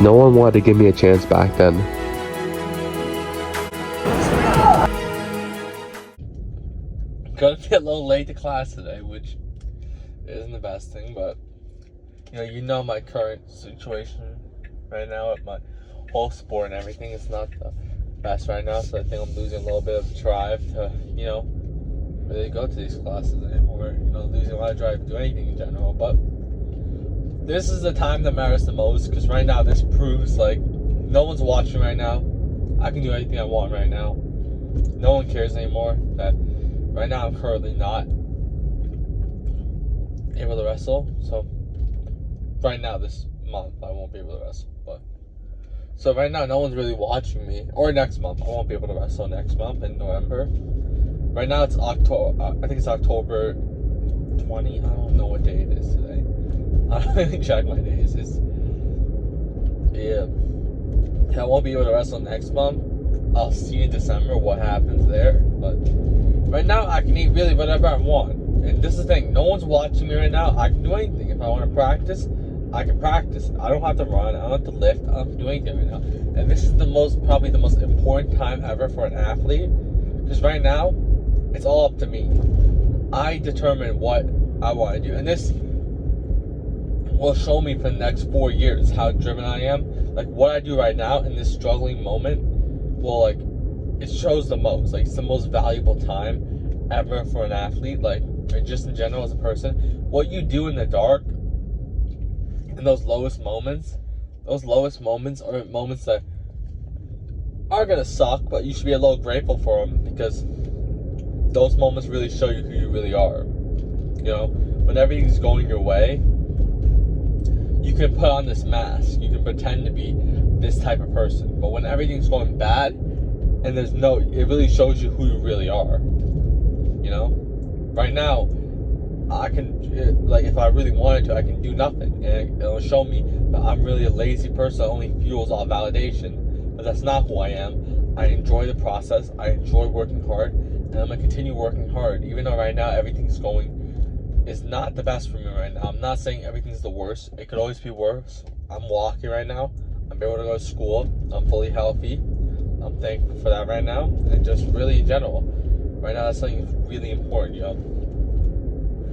No one wanted to give me a chance back then. Gonna be a little late to class today, which isn't the best thing, but you know my current situation right now at my whole sport and everything is not the best right now, so I think I'm losing a little bit of drive to, really go to these classes anymore. Losing a lot of drive to do anything in general, but this is the time that matters the most, because right now this proves, like, no one's watching right now. I can do anything I want right now. No one cares anymore that right now I'm currently not able to wrestle. So right now this month I won't be able to wrestle. But so right now no one's really watching me. Or next month. I won't be able to wrestle next month in November. Right now it's October. I think it's October 20. I don't know what day it is today. I don't even check my days. I won't be able to wrestle next month. I'll see in December what happens there. But right now I can eat really whatever I want. And this is the thing, no one's watching me right now. I can do anything. If I want to practice, I can practice. I don't have to run, I don't have to lift, I don't have to do anything right now. And this is probably the most important time ever for an athlete. Because right now, it's all up to me. I determine what I want to do. And this will show me for the next 4 years how driven I am. Like, what I do right now in this struggling moment will, like, it shows the most. Like, it's the most valuable time ever for an athlete, like, or just in general as a person. What you do in the dark, in those lowest moments are moments that are gonna suck, but you should be a little grateful for them, because those moments really show you who you really are. When everything's going your way, you can put on this mask, you can pretend to be this type of person, but when everything's going bad and it really shows you who you really are. Right now I can, like, if I really wanted to, I can do nothing, and it'll show me that I'm really a lazy person that only fuels all validation. But that's not who I am. I enjoy the process, I enjoy working hard, and I'm gonna continue working hard, even though right now everything's is not the best for me right now. I'm not saying everything's the worst. It could always be worse. I'm walking right now. I'm able to go to school. I'm fully healthy. I'm thankful for that right now. And just really in general, right now that's something really important,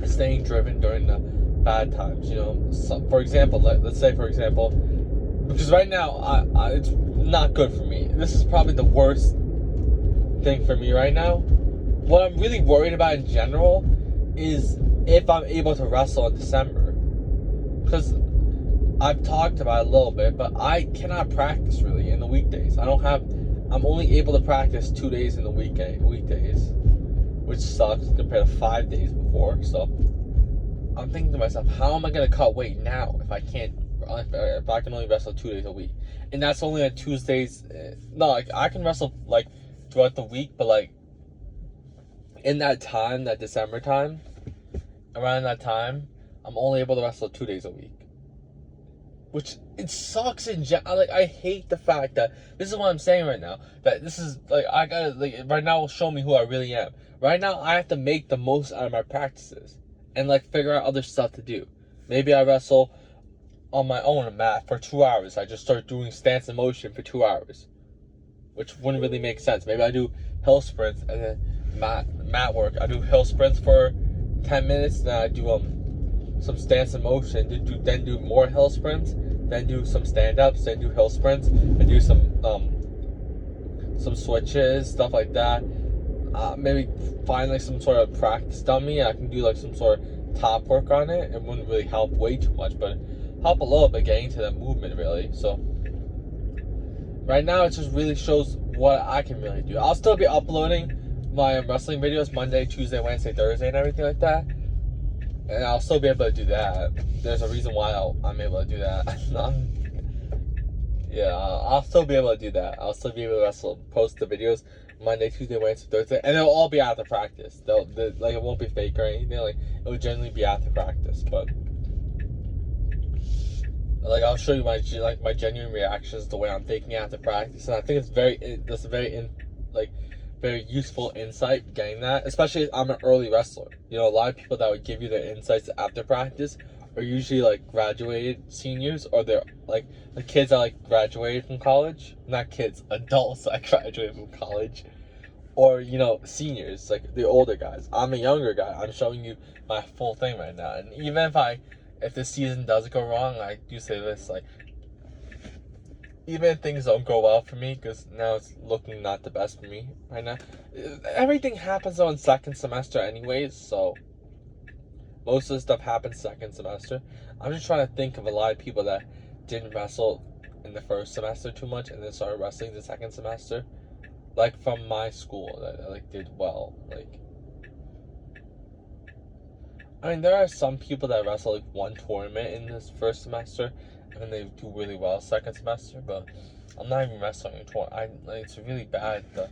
staying driven during the bad times, So, for example, let's say, because right now it's not good for me. This is probably the worst thing for me right now. What I'm really worried about in general is if I'm able to wrestle in December, because I've talked about it a little bit, but I cannot practice really in the weekdays. I'm only able to practice 2 days in the weekdays, which sucks compared to 5 days before. So I'm thinking to myself, how am I gonna cut weight now if I can only wrestle 2 days a week? And that's only on Tuesdays. No, like, I can wrestle like throughout the week, but like in that time, that December time, around that time, I'm only able to wrestle 2 days a week. Which, it sucks in general. Like, I hate the fact that, this is what I'm saying right now, that this is, like, I gotta, like, right now will show me who I really am. Right now, I have to make the most out of my practices, and, like, figure out other stuff to do. Maybe I wrestle on my own mat for 2 hours. I just start doing stance and motion for 2 hours, which wouldn't really make sense. Maybe I do hill sprints, and then mat work. I do hill sprints for 10 minutes, then I do some stance and motion, then do more hill sprints, then do some stand-ups, then do hill sprints, and do some switches, stuff like that. Maybe find like some sort of practice dummy. I can do like some sort of top work on it. It wouldn't really help way too much, but help a little bit getting to the movement really. So right now it just really shows what I can really do. I'll still be uploading my wrestling videos Monday, Tuesday, Wednesday, Thursday, and everything like that. And I'll still be able to do that. There's a reason why I'm able to do that. I'll still be able to do that. I'll still be able to post the videos Monday, Tuesday, Wednesday, Thursday, and they'll all be after practice. Like, it won't be fake or anything. Like, it'll generally be after practice. But like, I'll show you my genuine reactions, the way I'm thinking after practice, and I think it's very useful insight getting that, especially if I'm an early wrestler. A lot of people that would give you their insights after practice are usually like graduated seniors, or they're like the kids that like graduated from college. Not kids, adults that graduated from college, or seniors, like the older guys. I'm a younger guy. I'm showing you my full thing right now, and even if this season does go wrong, I do say this, like, even if things don't go well for me, because now it's looking not the best for me right now. Everything happens on second semester anyways, so most of the stuff happens second semester. I'm just trying to think of a lot of people that didn't wrestle in the first semester too much and then started wrestling the second semester. Like from my school that like did well. Like, I mean, there are some people that wrestle like one tournament in this first semester and then they do really well second semester, but I'm not even wrestling a tournament. It's really bad, the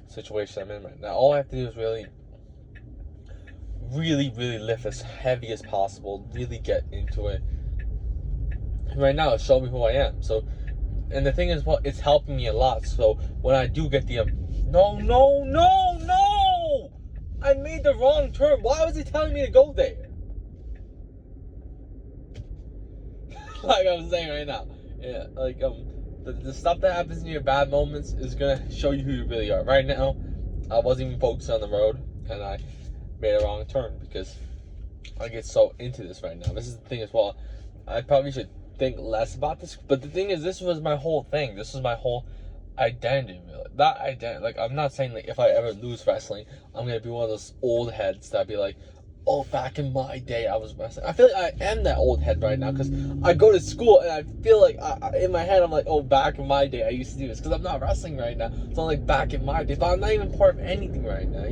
situation I'm in right now. All I have to do is really lift as heavy as possible, really get into it. And right now, it's showing me who I am. So, and the thing is, well, it's helping me a lot. So when I do get the no, I made the wrong turn. Why was he telling me to go there? Like I'm saying right now, yeah, like the stuff that happens in your bad moments is gonna show you who you really are. Right now, I wasn't even focused on the road, and I made a wrong turn because I get so into this right now. This is the thing as well. I probably should think less about this, but the thing is, this was my whole thing. This was my whole identity. That identity. Like, I'm not saying like if I ever lose wrestling, I'm gonna be one of those old heads that be like, oh, back in my day I was wrestling. I feel like I am that old head right now because I go to school and I feel like in my head I'm like, oh, back in my day I used to do this, because I'm not wrestling right now. So I'm like, back in my day, but I'm not even part of anything right now.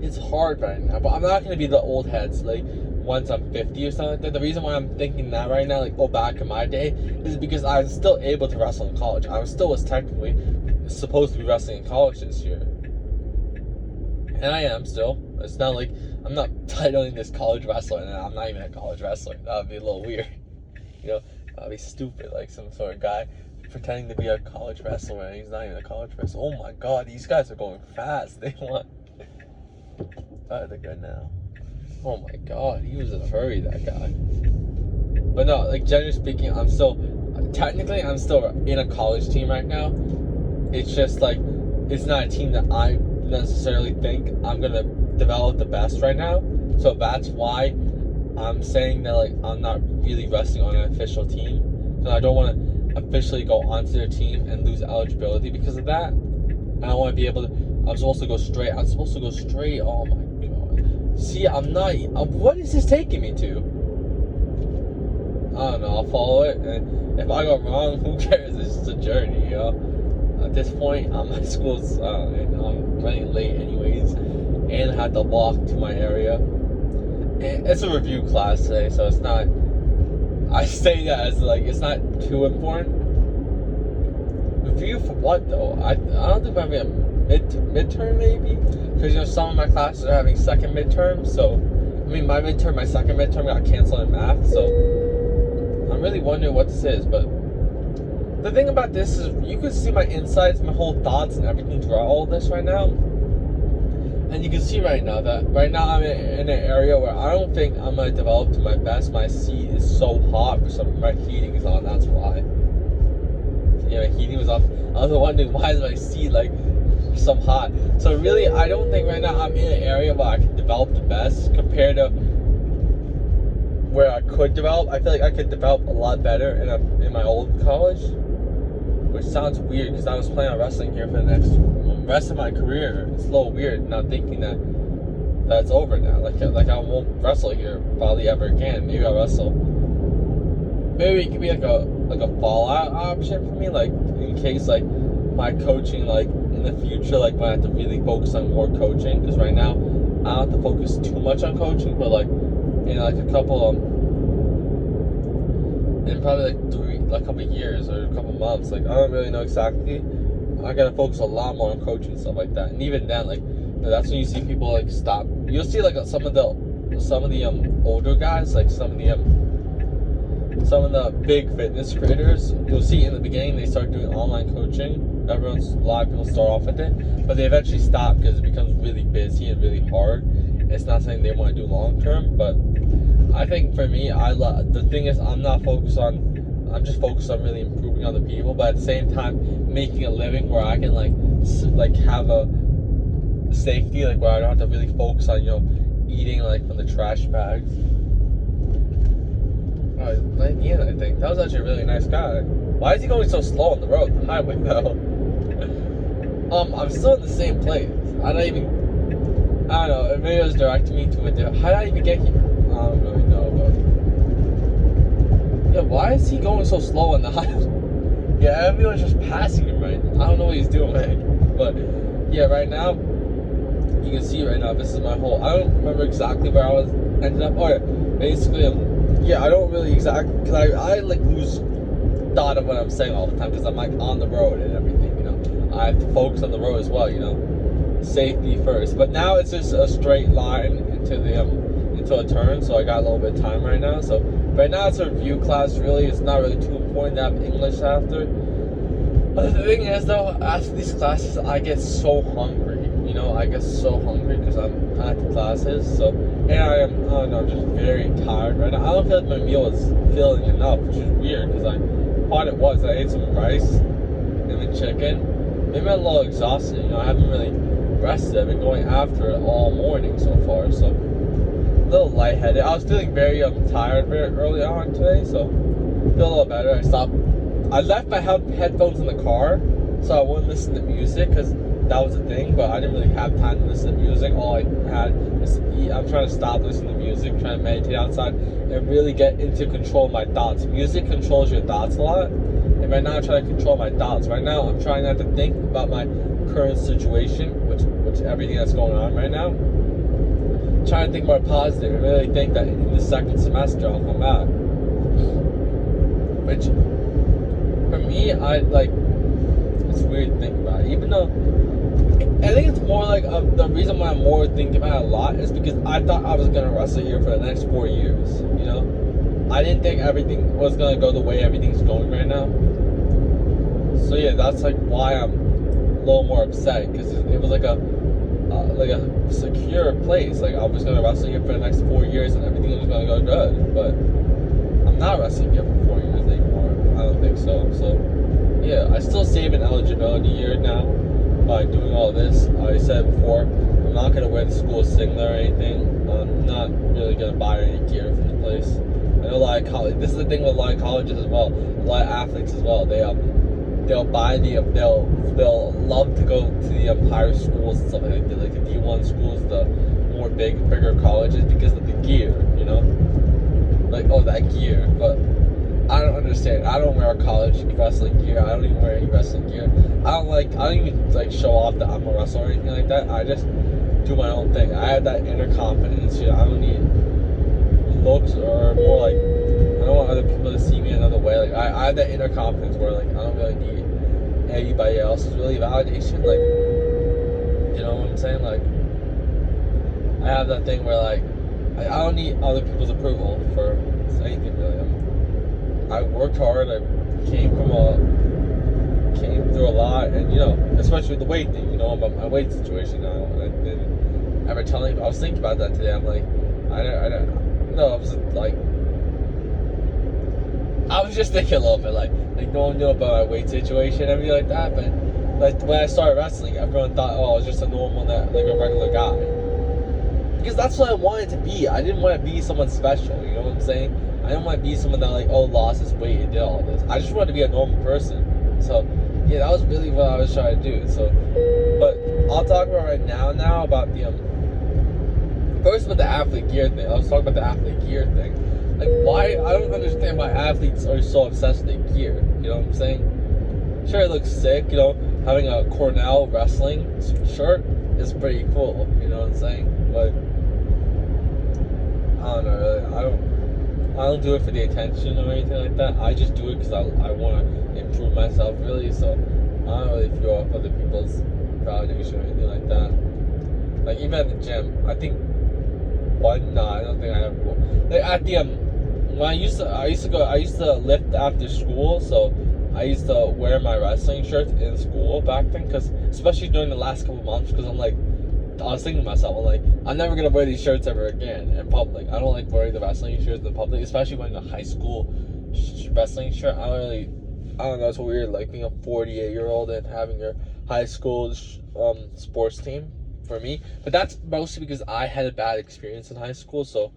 It's hard right now, but I'm not gonna be the old heads like once I'm 50 or something like that. The reason why I'm thinking that right now, like, oh, back in my day, is because I was still able to wrestle in college. I was technically supposed to be wrestling in college this year, and I am still. It's not like I'm not titling this college wrestler and I'm not even a college wrestler. That would be a little weird. That'd be stupid, like some sort of guy pretending to be a college wrestler and he's not even a college wrestler. Oh my god, these guys are going fast. They're good now. Oh my god, he was in a hurry, that guy. But no, like, generally speaking, I'm still in a college team right now. It's just like, it's not a team that I necessarily think I'm gonna develop the best right now. So that's why I'm saying that, like, I'm not really wrestling on an official team. So I don't want to officially go onto their team and lose eligibility because of that. I want to be able to. I'm supposed to go straight. Oh my god. See, I'm not. What is this taking me to? I don't know. I'll follow it, and if I go wrong, who cares? It's just a journey, At this point, my school's. I'm running late anyways, and I had to walk to my area. And it's a review class today, so it's not. I say that as like it's not too important. Review for what though? I don't think I'm having a midterm maybe, because some of my classes are having second midterm. So my second midterm got canceled in math. So I'm really wondering what this is. But the thing about this is you can see my insights, my whole thoughts, and everything throughout all this right now. And you can see right now that I'm in an area where I don't think I'm gonna develop to my best. My seat is so hot for some. My heating is on. That's why. Yeah, my heating was off. I was wondering why is my seat like so hot. So really, I don't think right now I'm in an area where I can develop the best compared to where I could develop. I feel like I could develop a lot better in my old college, which sounds weird because I was planning on wrestling here for the rest of my career. It's a little weird not thinking that that's over now. Like I won't wrestle here probably ever again. Maybe I'll wrestle. Maybe it could be like a fallout option for me, like in case like my coaching, like in the future, like when I have to really focus on more coaching, because right now I don't have to focus too much on coaching, but like in like a couple in probably like a couple years or a couple months, like I don't really know exactly. I gotta focus a lot more on coaching and stuff like that, and even then, like that's when you see people like stop. You'll see like some of the older guys, like some of the big fitness creators. You'll see in the beginning they start doing online coaching. A lot of people start off with it, but they eventually stop because it becomes really busy and really hard. It's not something they want to do long term, but I think for me, the thing is, I'm just focused on really improving other people, but at the same time, making a living where I can like have a safety, like where I don't have to really focus on, eating like from the trash bags. Ian, I think that was actually a really nice guy. Why is he going so slow on the road, the highway though? I'm still in the same place. I don't know. Maybe it was directing me to it. How did I even get here? I don't really know, but yeah, why is he going so slow on the highway? Yeah, everyone's just passing him right now. I don't know what he's doing, but yeah, right now you can see right now. This is my whole. I don't remember exactly where I was ended up. Oh yeah, basically, yeah, I don't really exactly because I like lose thought of what I'm saying all the time because I'm like on the road and everything. I have to focus on the road as well. Safety first. But now it's just a straight line into a turn, so I got a little bit of time right now. So right now it's a review class. Really, it's not really too important to have English after. But the thing is, though, after these classes, I get so hungry. I get so hungry because I'm at the classes. So, and I'm just very tired right now. I don't feel like my meal is filling enough, which is weird because I thought it was. I ate some rice and then chicken. Maybe I'm a little exhausted. I haven't really rested. I've been going after it all morning so far. So, a little lightheaded. I was feeling very tired very early on today. So, feel a little better. I left my headphones in the car so I wouldn't listen to music because that was a thing, but I didn't really have time to listen to music. All I had was to eat. I'm trying to stop listening to music, trying to meditate outside, and really get into control of my thoughts. Music controls your thoughts a lot, and right now I'm trying to control my thoughts. Right now I'm trying not to think about my current situation, which everything that's going on right now. I'm trying to think more positive and really think that in the second semester I'll come back. Which, for me, it's weird to think about it. Even though I think it's more like the reason why I'm more thinking about it a lot is because I thought I was gonna wrestle here for the next 4 years. I didn't think everything was gonna go the way everything's going right now. So yeah, that's like why I'm a little more upset because it was like a secure place. Like I was gonna wrestle here for the next 4 years and everything was gonna go good, but I'm not wrestling here for 4 years anymore. I don't think so. So yeah, I still save an eligibility year now by doing all this. I said before, I'm not going to wear the school singlet or anything. I'm not really going to buy any gear from the place. I know a lot of college. This is the thing with a lot of colleges as well. A lot of athletes as well. They'll love to go to the higher schools and stuff like that, like the D1 schools, the more bigger colleges because of the gear. Like that gear, but I don't understand. I don't wear college wrestling gear. I don't even wear any wrestling gear. I don't even show off that I'm a wrestler or anything like that. I just do my own thing. I have that inner confidence. I don't need looks or more like I don't want other people to see me another way. Like I have that inner confidence where I don't really need anybody else's really validation. You know what I'm saying? I have that thing where I don't need other people's approval for anything really. I worked hard. I came through a lot, and especially with the weight thing. About my weight situation now. And I didn't ever tell anybody. I was thinking about that today. I'm like, I was just thinking a little bit no one knew about my weight situation and everything like that. But when I started wrestling, everyone thought, I was just a normal, a regular guy. Because that's what I wanted to be. I didn't want to be someone special. You know what I'm saying? I didn't want to be someone that lost his weight and did all this. I just wanted to be a normal person. So yeah, that was really what I was trying to do. So, but I'll talk about right now about the first with the athlete gear thing. I was talking about the athlete gear thing. Why I don't understand why athletes are so obsessed with their gear. You know what I'm saying? Sure, it looks sick. Having a Cornell wrestling shirt is pretty cool. You know what I'm saying? But I don't know. Really, I don't do it for the attention or anything like that. I just do it because I want to improve myself, really. So I don't really feel off other people's validation or anything like that. Even at the gym, I think I don't think I have. At the when I used to lift after school, so I used to wear my wrestling shirts in school back then, especially during the last couple months, because I'm was thinking to myself, I'm like, I'm never gonna wear these shirts ever again in public. I don't like wearing the wrestling shirts in public, especially wearing a high school wrestling shirt. I don't know, it's weird, like being a 48-year-old and having your high school sports team for me. But that's mostly because I had a bad experience in high school, so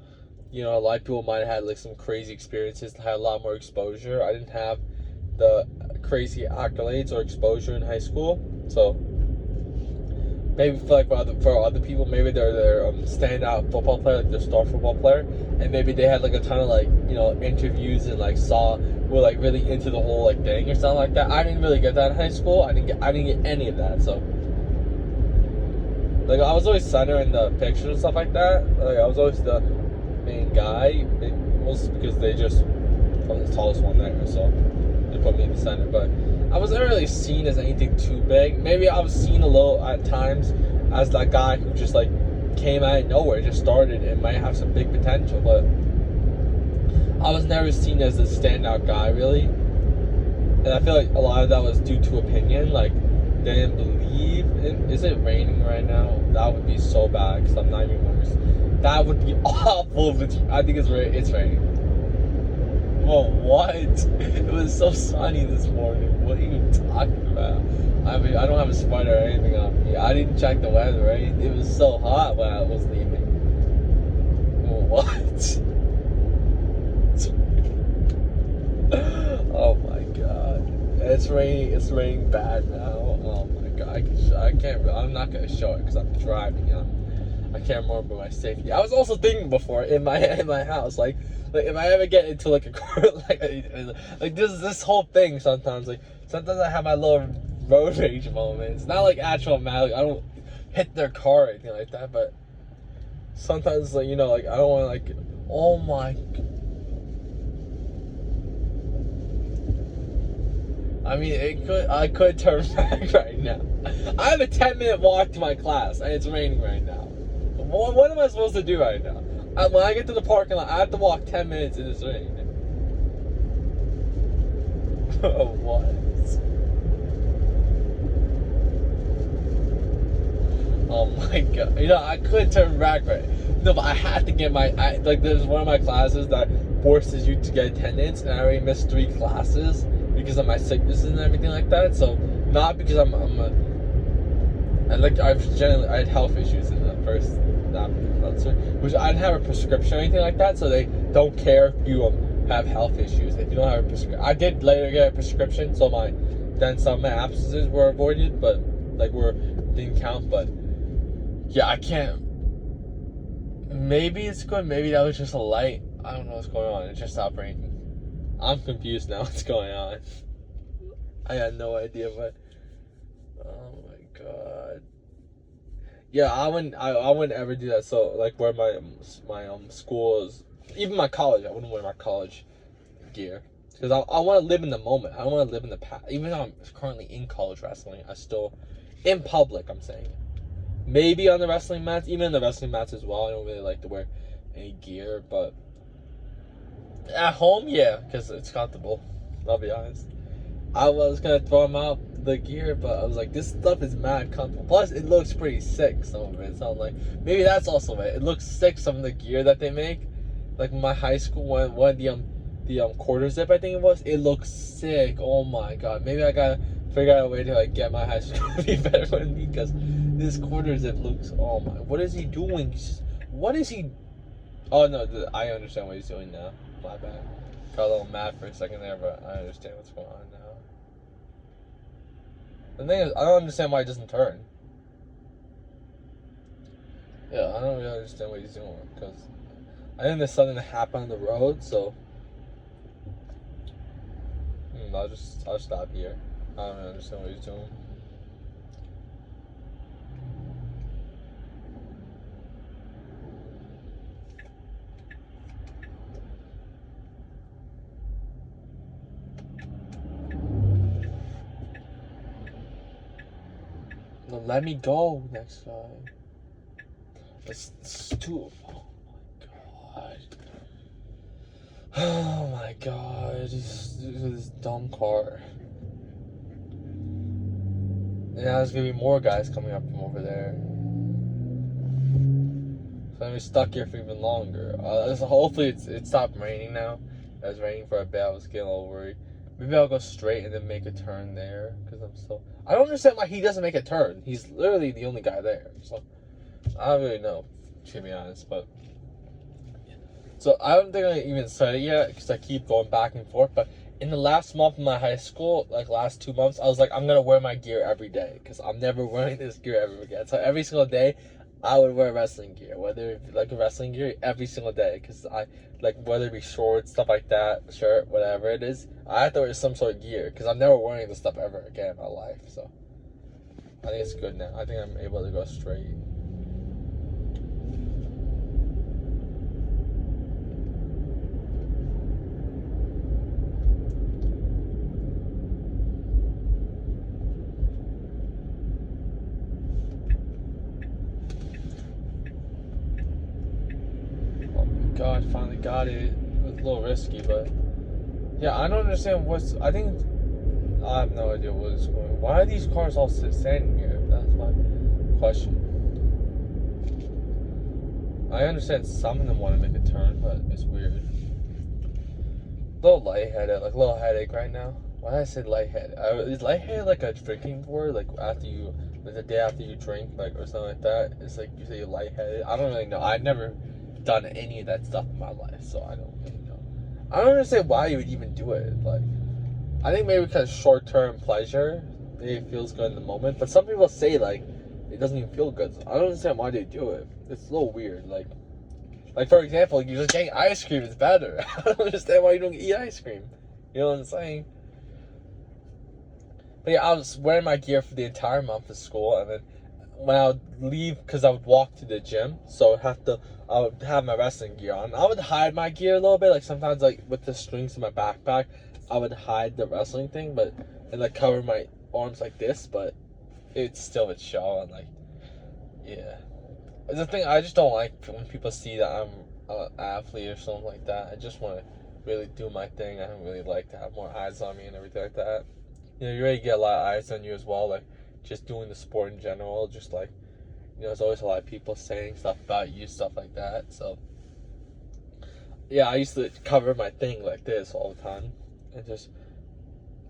you know, a lot of people might have had like some crazy experiences, had a lot more exposure. I didn't have the crazy accolades or exposure in high school, so maybe for other people, maybe they're their standout football player, like their star football player, and maybe they had like a ton of like, you know, interviews and like were like really into the whole like thing or something like that. I didn't really get that in high school. I didn't get any of that. So like I was always center in the pictures and stuff like that. Like I was always the main guy, mostly because they just I'm the tallest one there, so they put me in the center. But I wasn't really seen as anything too big. Maybe I was seen a little at times as that guy who just like came out of nowhere, just started and might have some big potential, but I was never seen as a standout guy really. And I feel like a lot of that was due to opinion. Like they didn't believe in. Is it raining right now? That would be so bad because I'm not even remembering. That would be awful if I think it's raining. Well, what? It was so sunny this morning. What are you talking about? I mean, I don't have a sweater or anything on me. I didn't check the weather, right? It was so hot when I was leaving. What? Oh my god. It's raining. It's raining bad now. Oh my god. I can't. I'm not gonna show it because I'm driving. I can't remember my safety. I was also thinking before in my house, like if I ever get into like a car, like this whole thing sometimes, like sometimes I have my little road rage moments. Not like actual mad, like I don't hit their car or anything like that, but sometimes like, you know, like I don't want to like, oh my. I mean, I could turn back right now. I have a 10-minute walk to my class and it's raining right now. What am I supposed to do right now? When I get to the parking lot, I have to walk 10 minutes in this rain. What? Oh my god. You know, I could turn back right. No, but I had to get like there's one of my classes that forces you to get attendance, and I already missed 3 classes because of my sickness and everything like that. So not because I had health issues in the first semester, which I didn't have a prescription or anything like that, so they don't care if you have health issues if you don't have a prescription. I did later get a prescription, so some of my absences were avoided, but like didn't count. But yeah, I can't. Maybe it's good. Maybe that was just a light. I don't know what's going on. It just stopped raining. I'm confused now. What's going on? I had no idea, but oh my god. Yeah, I wouldn't ever do that. So like wear my schools, even my college. I wouldn't wear my college gear because I want to live in the moment. I don't want to live in the past. Even though I'm currently in college wrestling, I still in public. I'm saying maybe on the wrestling mats, even in the wrestling mats as well. I don't really like to wear any gear, but at home, yeah, because it's comfortable. I'll be honest. I was gonna throw them out the gear, but I was like, this stuff is mad comfortable. Plus, it looks pretty sick, some of it. So I'm like, maybe that's also it. It looks sick, some of the gear that they make. Like my high school one of the quarter zip, I think it was. It looks sick. Oh my god. Maybe I gotta figure out a way to like get my high school to be better than me, because this quarter zip looks. Oh my. What is he doing? What is he? Oh no, I understand what he's doing now. My bad. Got a little mad for a second there, but I understand what's going on now. The thing is, I don't understand why he doesn't turn. Yeah, I don't really understand what he's doing, because I think there's something that happened on the road, so I'll stop here. I don't really understand what he's doing. No, let me go, next guy. It's too. Oh my god. This dumb car. Yeah, there's gonna be more guys coming up from over there. So I'm stuck here for even longer. So hopefully it stopped raining now. It was raining for a bit. I was getting a little worried. Maybe I'll go straight and then make a turn there because I don't understand why he doesn't make a turn. He's literally the only guy there. So I don't really know, to be honest. But so I don't think I even said it yet because I keep going back and forth. But in the last month of my high school, like last 2 months, I was like, I'm gonna wear my gear every day because I'm never wearing this gear ever again. So every single day, I would wear wrestling gear, whether like a wrestling gear every single day, because I like whether it be shorts, stuff like that, shirt, whatever it is, I have to wear some sort of gear because I'm never wearing this stuff ever again in my life. So I think it's good now. I think I'm able to go straight. God, finally got it. It was a little risky, but yeah, I don't understand I have no idea what is going on. Why are these cars all standing here? That's my question. I understand some of them want to make a turn, but it's weird. A little lightheaded, like a little headache right now. Why did I say lightheaded? Is lightheaded like a drinking word? Like the day after you drink, like or something like that? It's like you say you're lightheaded. I don't really know. I've never done any of that stuff in my life, so I don't really know. I don't understand why you would even do it. Like, I think maybe because short-term pleasure, maybe it feels good in the moment. But some people say like it doesn't even feel good. So I don't understand why they do it. It's a little weird. Like for example, you're just getting ice cream is better. I don't understand why you don't eat ice cream. You know what I'm saying? But yeah, I was wearing my gear for the entire month of school, and then when I would leave, because I would walk to the gym, so I would have my wrestling gear on. I would hide my gear a little bit, like sometimes like with the strings in my backpack, I would hide the wrestling thing, and like cover my arms like this, but it still would show, and like, yeah. The thing, I just don't like when people see that I'm an athlete or something like that. I just want to really do my thing. I don't really like to have more eyes on me and everything like that. You know, you already get a lot of eyes on you as well, like just doing the sport in general, just like, you know, there's always a lot of people saying stuff about you, stuff like that. So yeah, I used to cover my thing like this all the time and just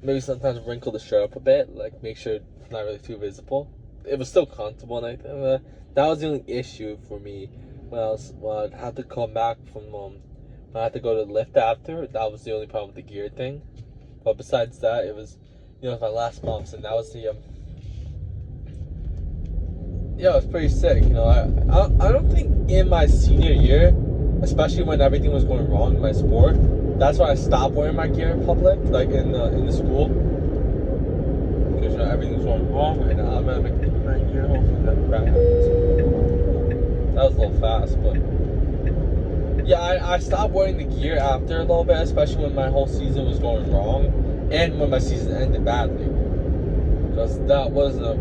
maybe sometimes wrinkle the shirt up a bit, like make sure it's not really too visible. It was still comfortable, and that was the only issue for me when I had to come back from when I had to go to the lift after. That was the only problem with the gear thing. But besides that, it was, you know, my last months, and that was the yeah, it was pretty sick. You know, I don't think in my senior year, especially when everything was going wrong in my sport, that's when I stopped wearing my gear in public, like in the school, because you know everything's going wrong right now. I'm gonna make my gear. Hopefully that happens. That was a little fast, but yeah, I stopped wearing the gear after a little bit, especially when my whole season was going wrong, and when my season ended badly, because that was the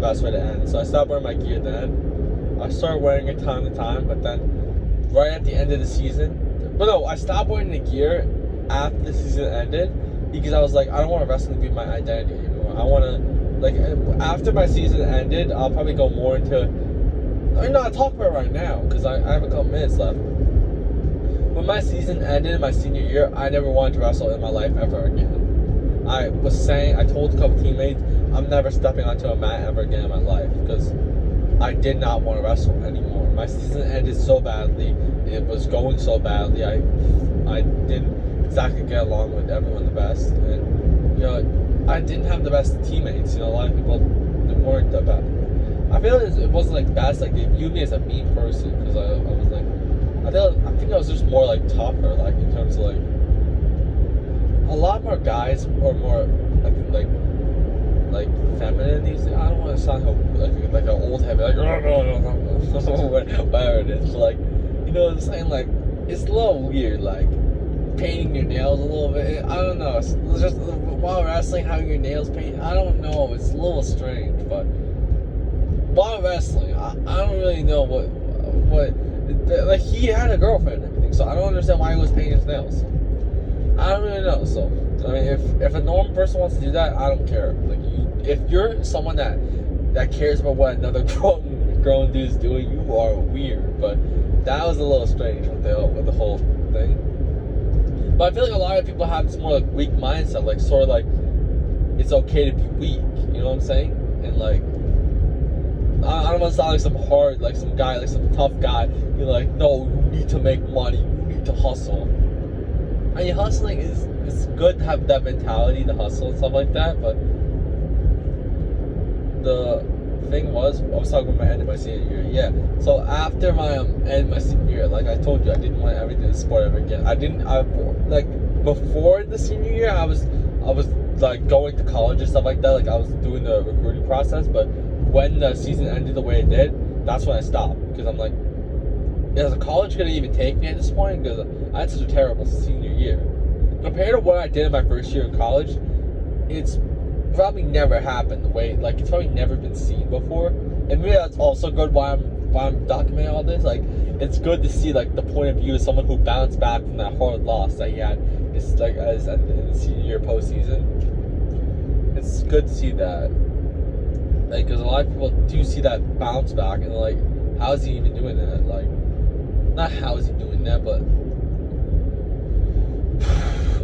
best way to end. So I stopped wearing my gear then. I started wearing it time to time, but then right at the end of the season, but no, I stopped wearing the gear after the season ended because I was like, I don't want wrestling to be my identity anymore. I want to, like, after my season ended, I'll probably go more into, I mean, no, I'll talk about it right now because I have a couple minutes left. When my season ended in my senior year, I never wanted to wrestle in my life ever again. I told a couple teammates, I'm never stepping onto a mat ever again in my life because I did not want to wrestle anymore. My season ended so badly. It was going so badly. I didn't exactly get along with everyone the best. And, you know, I didn't have the best teammates. You know, a lot of people weren't the best. I feel like it wasn't like bad. It's like they viewed me as a mean person because I was like, I think I was just more like tougher, like in terms of like, a lot more guys are more like feminine these days. I don't want to sound like an old heavy, like whatever it is. Like, you know what I'm saying? Like, it's a little weird, like painting your nails a little bit. I don't know. It's just while wrestling, having your nails painted. I don't know. It's a little strange, but while wrestling, I don't really know what like he had a girlfriend and everything, so I don't understand why he was painting his nails. I don't really know. So I mean, if a normal person wants to do that, I don't care. Like, if you're someone that cares about what another grown dude is doing, you are weird. But that was a little strange with the whole thing. But I feel like a lot of people have this more like weak mindset, like sort of like it's okay to be weak. You know what I'm saying? And like I don't want to sound like some hard, like some guy, like some tough guy. You're like, no, you need to make money. You need to hustle. I mean, hustling is good to have that mentality to hustle and stuff like that. But the thing was, I was talking about my end of my senior year. Yeah. So after my end of my senior year, like I told you, I didn't want to ever do the sport ever again. I like before the senior year, I was like going to college and stuff like that. Like I was doing the recruiting process, but when the season ended the way it did, that's when I stopped, because I'm like, is the college gonna even take me at this point? Because I had such a terrible senior year compared to what I did in my first year in college. It's probably never happened the way, like, it's probably never been seen before. And maybe that's also good why I'm documenting all this. Like, it's good to see like the point of view of someone who bounced back from that hard loss that he had. It's like as in the senior year postseason. It's good to see that. Like, because a lot of people do see that bounce back and they're like, how is he even doing that? Like, not how is he doing that, but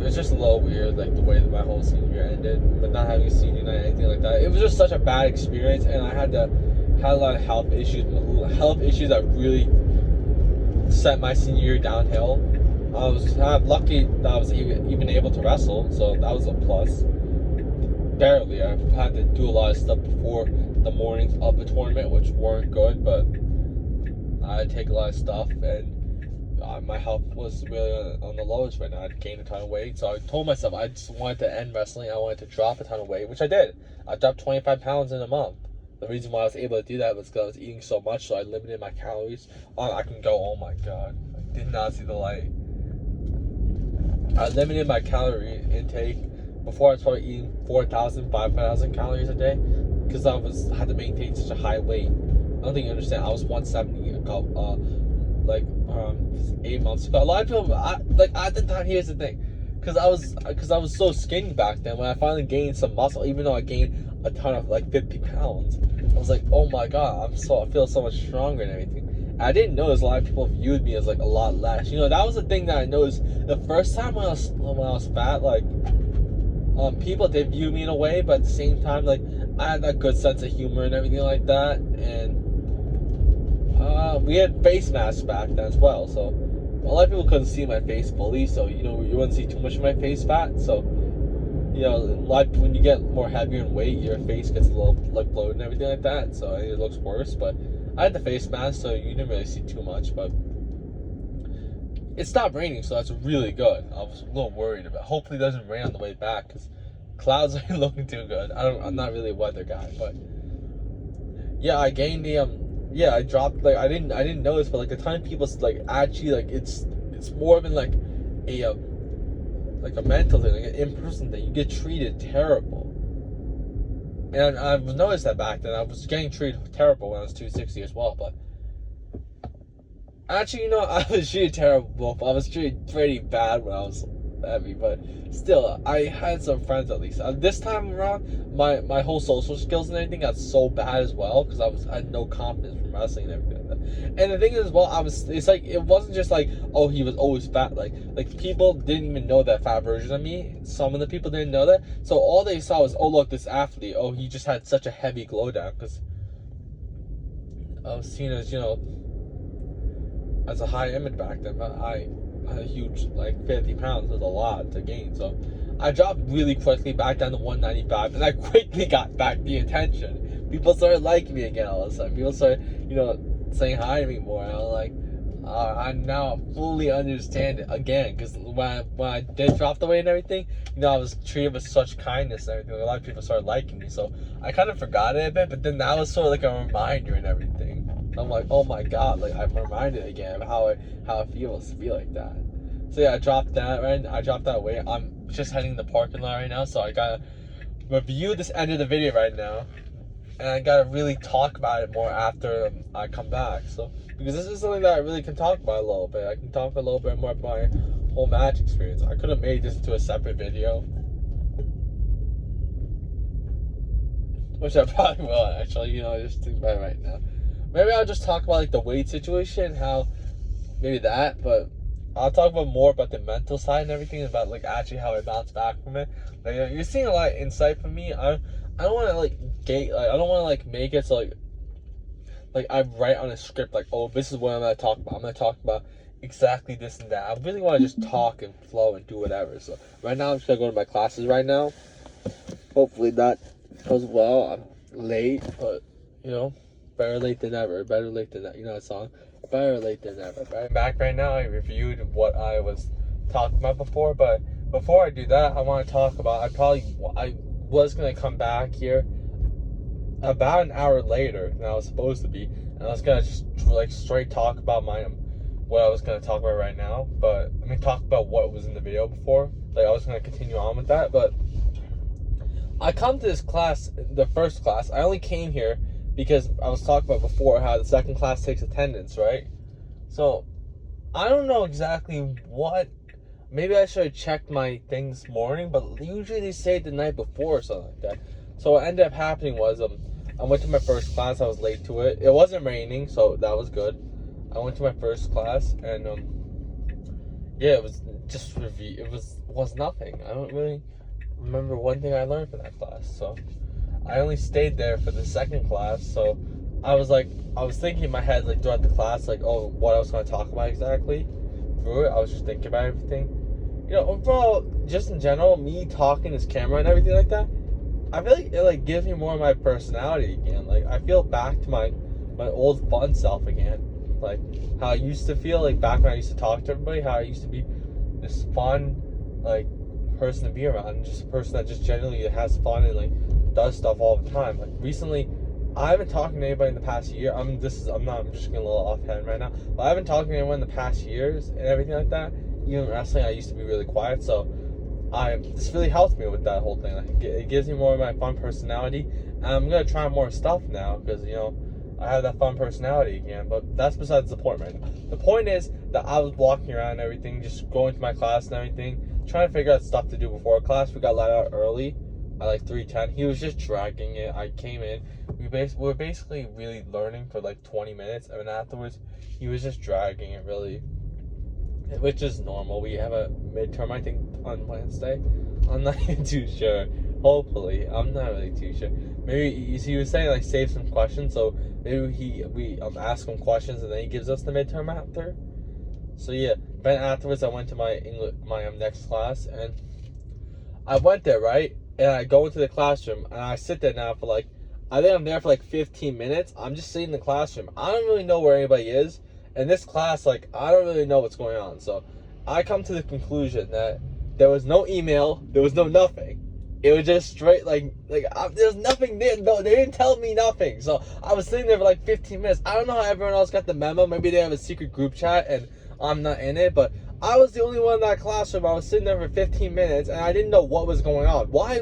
it's just a little weird, like the way that my whole senior year ended, but not having a senior night or anything like that. It was just such a bad experience, and I had a lot of health issues that really set my senior year downhill. I was lucky that I was even able to wrestle, so that was a plus. Barely. I had to do a lot of stuff before the mornings of the tournament, which weren't good, but I had to take a lot of stuff, and my health was really on the lowest right now. I'd gained a ton of weight, so I told myself I just wanted to end wrestling. I wanted to drop a ton of weight, which I did. I dropped 25 pounds in a month. The reason why I was able to do that was because I was eating so much, so I limited my calories. I can go, oh my god, I did not see the light. I limited my calorie intake. Before, I was probably eating 4,000, 5,000 calories a day, because I had to maintain such a high weight. I don't think you understand. I was 170 like 8 months ago. A lot of people, at the time, here's the thing, because I was so skinny back then. When I finally gained some muscle, even though I gained a ton of like 50 pounds, I was like, oh my god, I feel so much stronger and everything. And I didn't notice a lot of people viewed me as like a lot less. You know, that was the thing that I noticed the first time when I was fat. Like, people did view me in a way, but at the same time, like, I had that good sense of humor and everything like that, and we had face masks back then as well, so a lot of people couldn't see my face fully, so, you know, you wouldn't see too much of my face fat, so, you know, when you get more heavier in weight, your face gets a little, like, bloated and everything like that, so it looks worse, but I had the face mask, so you didn't really see too much, but it stopped raining, so that's really good. I was a little worried about it. Hopefully it doesn't rain on the way back, because clouds aren't looking too good. I'm not really a weather guy, but yeah, I gained the I dropped, like, I didn't notice, but like the time people like actually, like, it's more than like a mental thing, like an in-person thing. You get treated terrible, and I've noticed that back then. I was getting treated terrible when I was 260 as well, but actually, you know, I was treated terrible. I was treated pretty bad when I was heavy, but still, I had some friends at least. This time around, my whole social skills and everything got so bad as well, because I had no confidence from wrestling and everything like that. And the thing is, well, it's like, it wasn't just like, oh, he was always fat. Like people didn't even know that fat version of me. Some of the people didn't know that. So all they saw was, oh, look, this athlete. Oh, he just had such a heavy glow down, because I was seen as, you know, as a high image back then. But I had a huge, like, 50 pounds was a lot to gain, so I dropped really quickly back down to 195, and I quickly got back the attention. People started liking me again all of a sudden. People started, you know, saying hi to me more, and I was like, I now fully understand it again, because when I did drop the weight and everything, you know, I was treated with such kindness and everything. A lot of people started liking me, so I kind of forgot it a bit, but then that was sort of like a reminder and everything. I'm like, oh my god, like, I'm reminded again of how it feels to be like that. So yeah, I dropped that weight. I'm just heading to the parking lot right now, so I gotta review this end of the video right now, and I gotta really talk about it more after I come back. So, because this is something that I really can talk about a little bit. I can talk a little bit more about my whole match experience. I could have made this into a separate video, which I probably will, actually. You know, just think about it right now. Maybe I'll just talk about, like, the weight situation, how maybe that, but I'll talk about more about the mental side and everything, about like actually how I bounce back from it. Like you're seeing a lot of insight from me. I don't want to like I don't want to like make it so like I write on a script like, oh, this is what I'm gonna talk about. I'm gonna talk about exactly this and that. I really want to just talk and flow and do whatever. So right now I'm just gonna go to my classes right now. Hopefully that goes well. I'm late, but you know, better late than never. Better late than that. You know that song? Better late than never. Right? Back right now, I reviewed what I was talking about before, but before I do that, I want to talk about. I was gonna come back here about an hour later than I was supposed to be, and I was gonna just like straight talk about what I was gonna talk about right now. But I mean, talk about what was in the video before. Like I was gonna continue on with that, but I come to this class, the first class. I only came here because I was talking about before how the second class takes attendance, right? So I don't know exactly what. Maybe I should have checked my things this morning, but usually they say it the night before or something like that. So what ended up happening was I went to my first class. I was late to it. It wasn't raining, so that was good. I went to my first class, and yeah, it was just review. It was nothing. I don't really remember one thing I learned from that class. So I only stayed there for the second class. So I was thinking in my head like throughout the class, like, oh, what I was going to talk about exactly through it. I was just thinking about everything. You know, overall, just in general, me talking this camera and everything like that, I feel like it like gives me more of my personality again. Like I feel back to my old fun self again. Like how I used to feel like back when I used to talk to everybody, how I used to be this fun like person to be around, just a person that just genuinely has fun and like does stuff all the time. Like recently, I haven't talked to anybody in the past year. I'm just getting a little offhand right now, but I haven't talked to anyone in the past years and everything like that. Even wrestling, I used to be really quiet, so this really helps me with that whole thing. Like it gives me more of my fun personality, and I'm gonna try more stuff now because you know I have that fun personality again. But that's besides the point right now. The point is that I was walking around and everything, just going to my class and everything, trying to figure out stuff to do before class. We got let out early at like 3:10. He was just dragging it. I came in. We were basically really learning for like 20 minutes, and afterwards he was just dragging it really. Which is normal. We have a midterm, I think, on Wednesday. I'm not even too sure. Hopefully, I'm not really too sure. Maybe he was saying like save some questions, so maybe we ask him questions and then he gives us the midterm after. So yeah, then afterwards I went to my next class, and I went there, right, and I go into the classroom and I sit there now for like, I think I'm there for like 15 minutes. I'm just sitting in the classroom. I don't really know where anybody is. In this class, like, I don't really know what's going on. So I come to the conclusion that there was no email, there was no nothing. It was just straight, there's nothing there. No, they didn't tell me nothing. So I was sitting there for like 15 minutes. I don't know how everyone else got the memo. Maybe they have a secret group chat and I'm not in it. But I was the only one in that classroom. I was sitting there for 15 minutes and I didn't know what was going on. Why?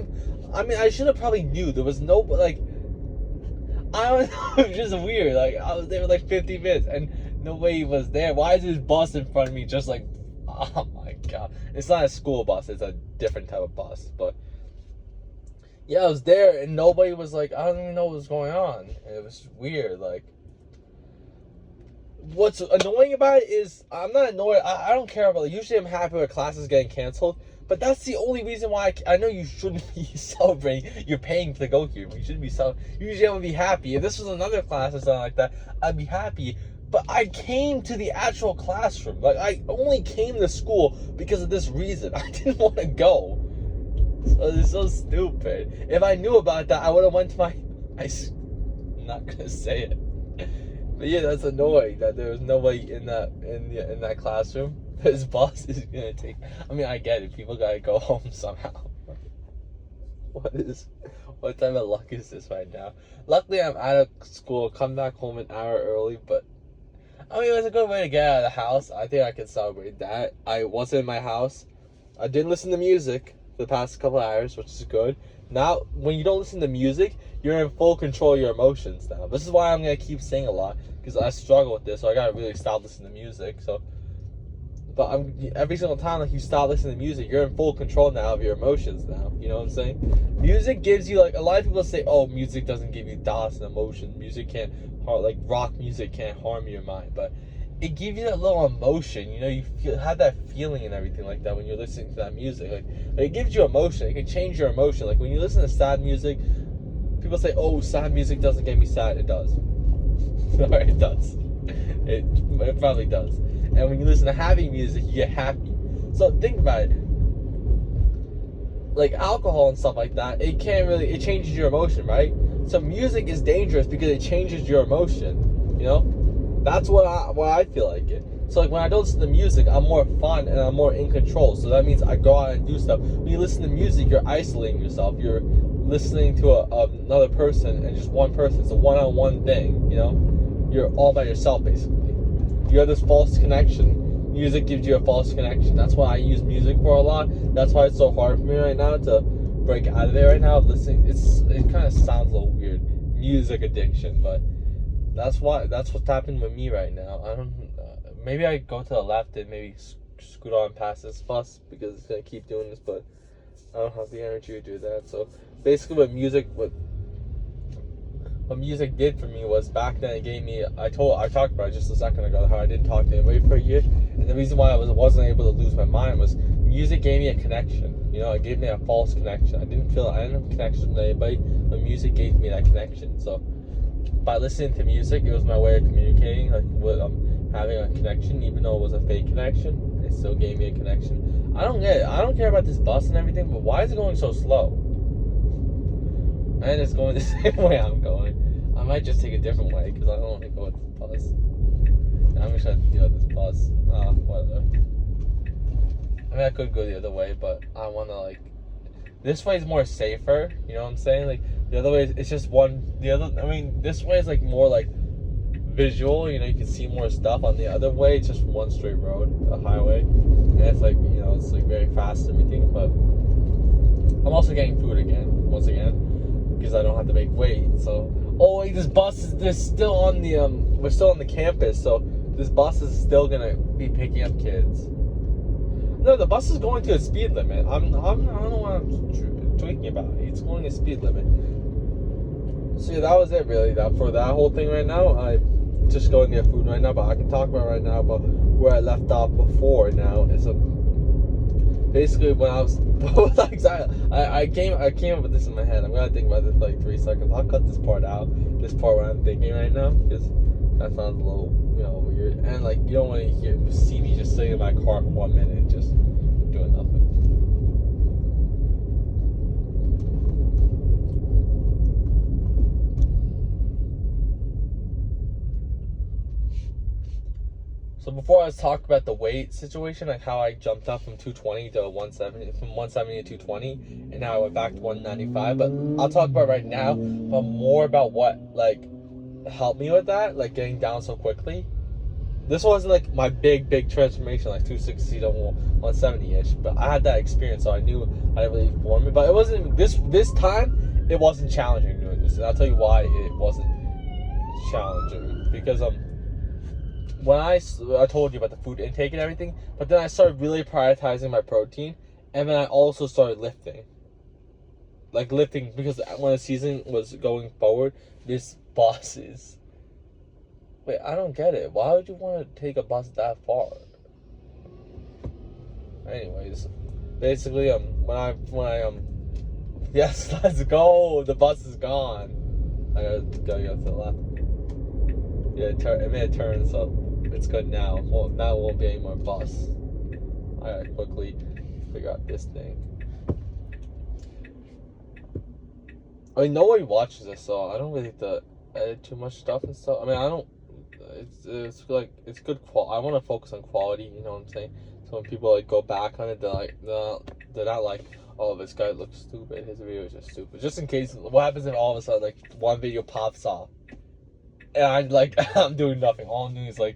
I mean, I should have probably knew. There was no, like, I don't know. It was just weird. Like, I was there for like 50 minutes and nobody was there. Why is this bus in front of me just like, oh my god. It's not a school bus, it's a different type of bus. But yeah, I was there and nobody was like, I don't even know what was going on. And it was weird. Like, what's annoying about it is I'm not annoyed. I don't care about it. Usually I'm happy when classes getting canceled. But that's the only reason why I know you shouldn't be celebrating. You're paying to go here. You shouldn't be celebrating. Usually I would be happy. If this was another class or something like that, I'd be happy. But I came to the actual classroom. Like, I only came to school because of this reason. I didn't want to go. So it's so stupid. If I knew about that, I would have went to I'm not gonna say it. But yeah, that's annoying that there was nobody in that classroom. His boss is gonna take. I mean, I get it. People gotta go home somehow. What type of luck is this right now? Luckily, I'm out of school. Come back home an hour early, but I mean, it was a good way to get out of the house. I think I can celebrate that. I wasn't in my house. I didn't listen to music for the past couple of hours, which is good. Now, when you don't listen to music, you're in full control of your emotions now. This is why I'm gonna keep saying a lot, because I struggle with this, so I gotta really stop listening to music. So, but every single time like you stop listening to music, you're in full control now of your emotions now. You know what I'm saying? Music gives you, like, a lot of people say, oh, music doesn't give you thoughts and emotions. Music can't, like, rock music can't harm your mind. But it gives you that little emotion, you have that feeling and everything like that when you're listening to that music. Like it gives you emotion. It can change your emotion. Like when you listen to sad music, people say, "Oh, sad music doesn't get me sad." It does. Sorry, it does. It probably does. And when you listen to happy music, you get happy. So think about it. Like alcohol and stuff like that, it changes your emotion, right? So music is dangerous because it changes your emotion. That's what I feel like it. So like when I don't listen to music, I'm more fun and I'm more in control. So that means I go out and do stuff. When you listen to music, you're isolating yourself. You're listening to another person and just one person. It's a one-on-one thing. You're all by yourself basically. You have this false connection. Music gives you a false connection. That's why I use music for a lot. That's why it's so hard for me right now to break out of it right now. Listening, it kind of sounds a little weird, music addiction, but that's what's happening with me right now. I don't. Maybe I go to the left and maybe scoot on past this bus because it's gonna keep doing this, but I don't have the energy to do that. So basically, what music did for me was back then it gave me. I talked about it just a second ago how I didn't talk to anybody for a year, and the reason why I wasn't able to lose my mind was music gave me a connection. It gave me a false connection. I didn't have a connection with anybody, but music gave me that connection. So by listening to music, it was my way of communicating, like with having a connection, even though it was a fake connection. It still gave me a connection. I don't get it. I don't care about this bus and everything, but why is it going so slow? And it's going the same way I'm going. I might just take a different way because I don't want to go with this bus. I'm just trying to deal with this bus. Whatever. I mean, I could go the other way, but I want to this way is more safer. You know what I'm saying? Like the other way, it's just one. This way is more visual. You can see more stuff. On the other way, it's just one straight road, a highway, and it's it's very fast and everything. But I'm also getting food once again, because I don't have to make weight. So, wait, this bus is still on the we're still on the campus, so this bus is still gonna be picking up kids. No, the bus is going to a speed limit. I don't know what I'm tweaking about. It's going a speed limit. So yeah, that was it really. For that whole thing right now, I just going to get food right now. But I can talk about right now about where I left off before. Now is basically when I was I came up with this in my head. I'm gonna think about this for 3 seconds. I'll cut this part out. This part where I'm thinking right now, because that sounds a little weird. And you don't want to see me just sitting in my car for 1 minute just doing nothing. So before I was talking about the weight situation, like how I jumped up from 220 to 170, from 170 to 220, and now I went back to 195. But I'll talk about right now, but more about what helped me with that, getting down so quickly. This wasn't my big transformation, 260 to 170-ish, but I had that experience, so I knew I didn't really form it. But it wasn't this time. It wasn't challenging doing this, and I'll tell you why it wasn't challenging. Because when I told you about the food intake and everything, but then I started really prioritizing my protein, and then I also started lifting. Lifting, because when the season was going forward, this bus is... Wait, I don't get it. Why would you want to take a bus that far? Anyways, basically, when I yes, let's go. The bus is gone. I gotta go to the left. Yeah, it made a turn, so it's good now. Well, now it won't be any more bus. I gotta quickly figure out this thing. Nobody watches this, so I don't really have to edit too much stuff and stuff. I don't. It's good quality. I want to focus on quality. You know what I'm saying? So when people go back on it, they're not oh, this guy looks stupid. His video is just stupid. Just in case, what happens if all of a sudden one video pops off, and I'm doing nothing. All I'm doing is and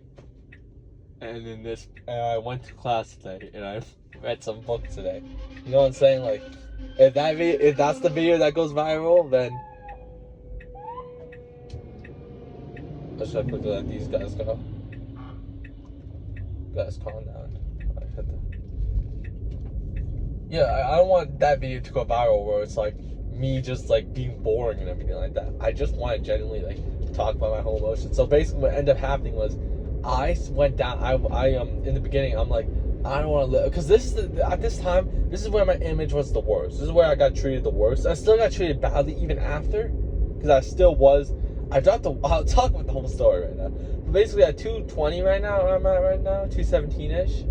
then this. And I went to class today, and I read some books today. You know what I'm saying? If that's the video that goes viral, then let's just quickly let these guys go. Guys, calm down. Yeah, I don't want that video to go viral where it's me just being boring and everything like that. I just want to genuinely talk about my whole emotions. So basically what ended up happening was I went down. I in the beginning, I'm like, I don't want to live, because at this time, this is where my image was the worst. This is where I got treated the worst. I still got treated badly even after, because I still was. I'll talk about the whole story right now. But basically, at 220 right now, where I'm at right now, 217 ish.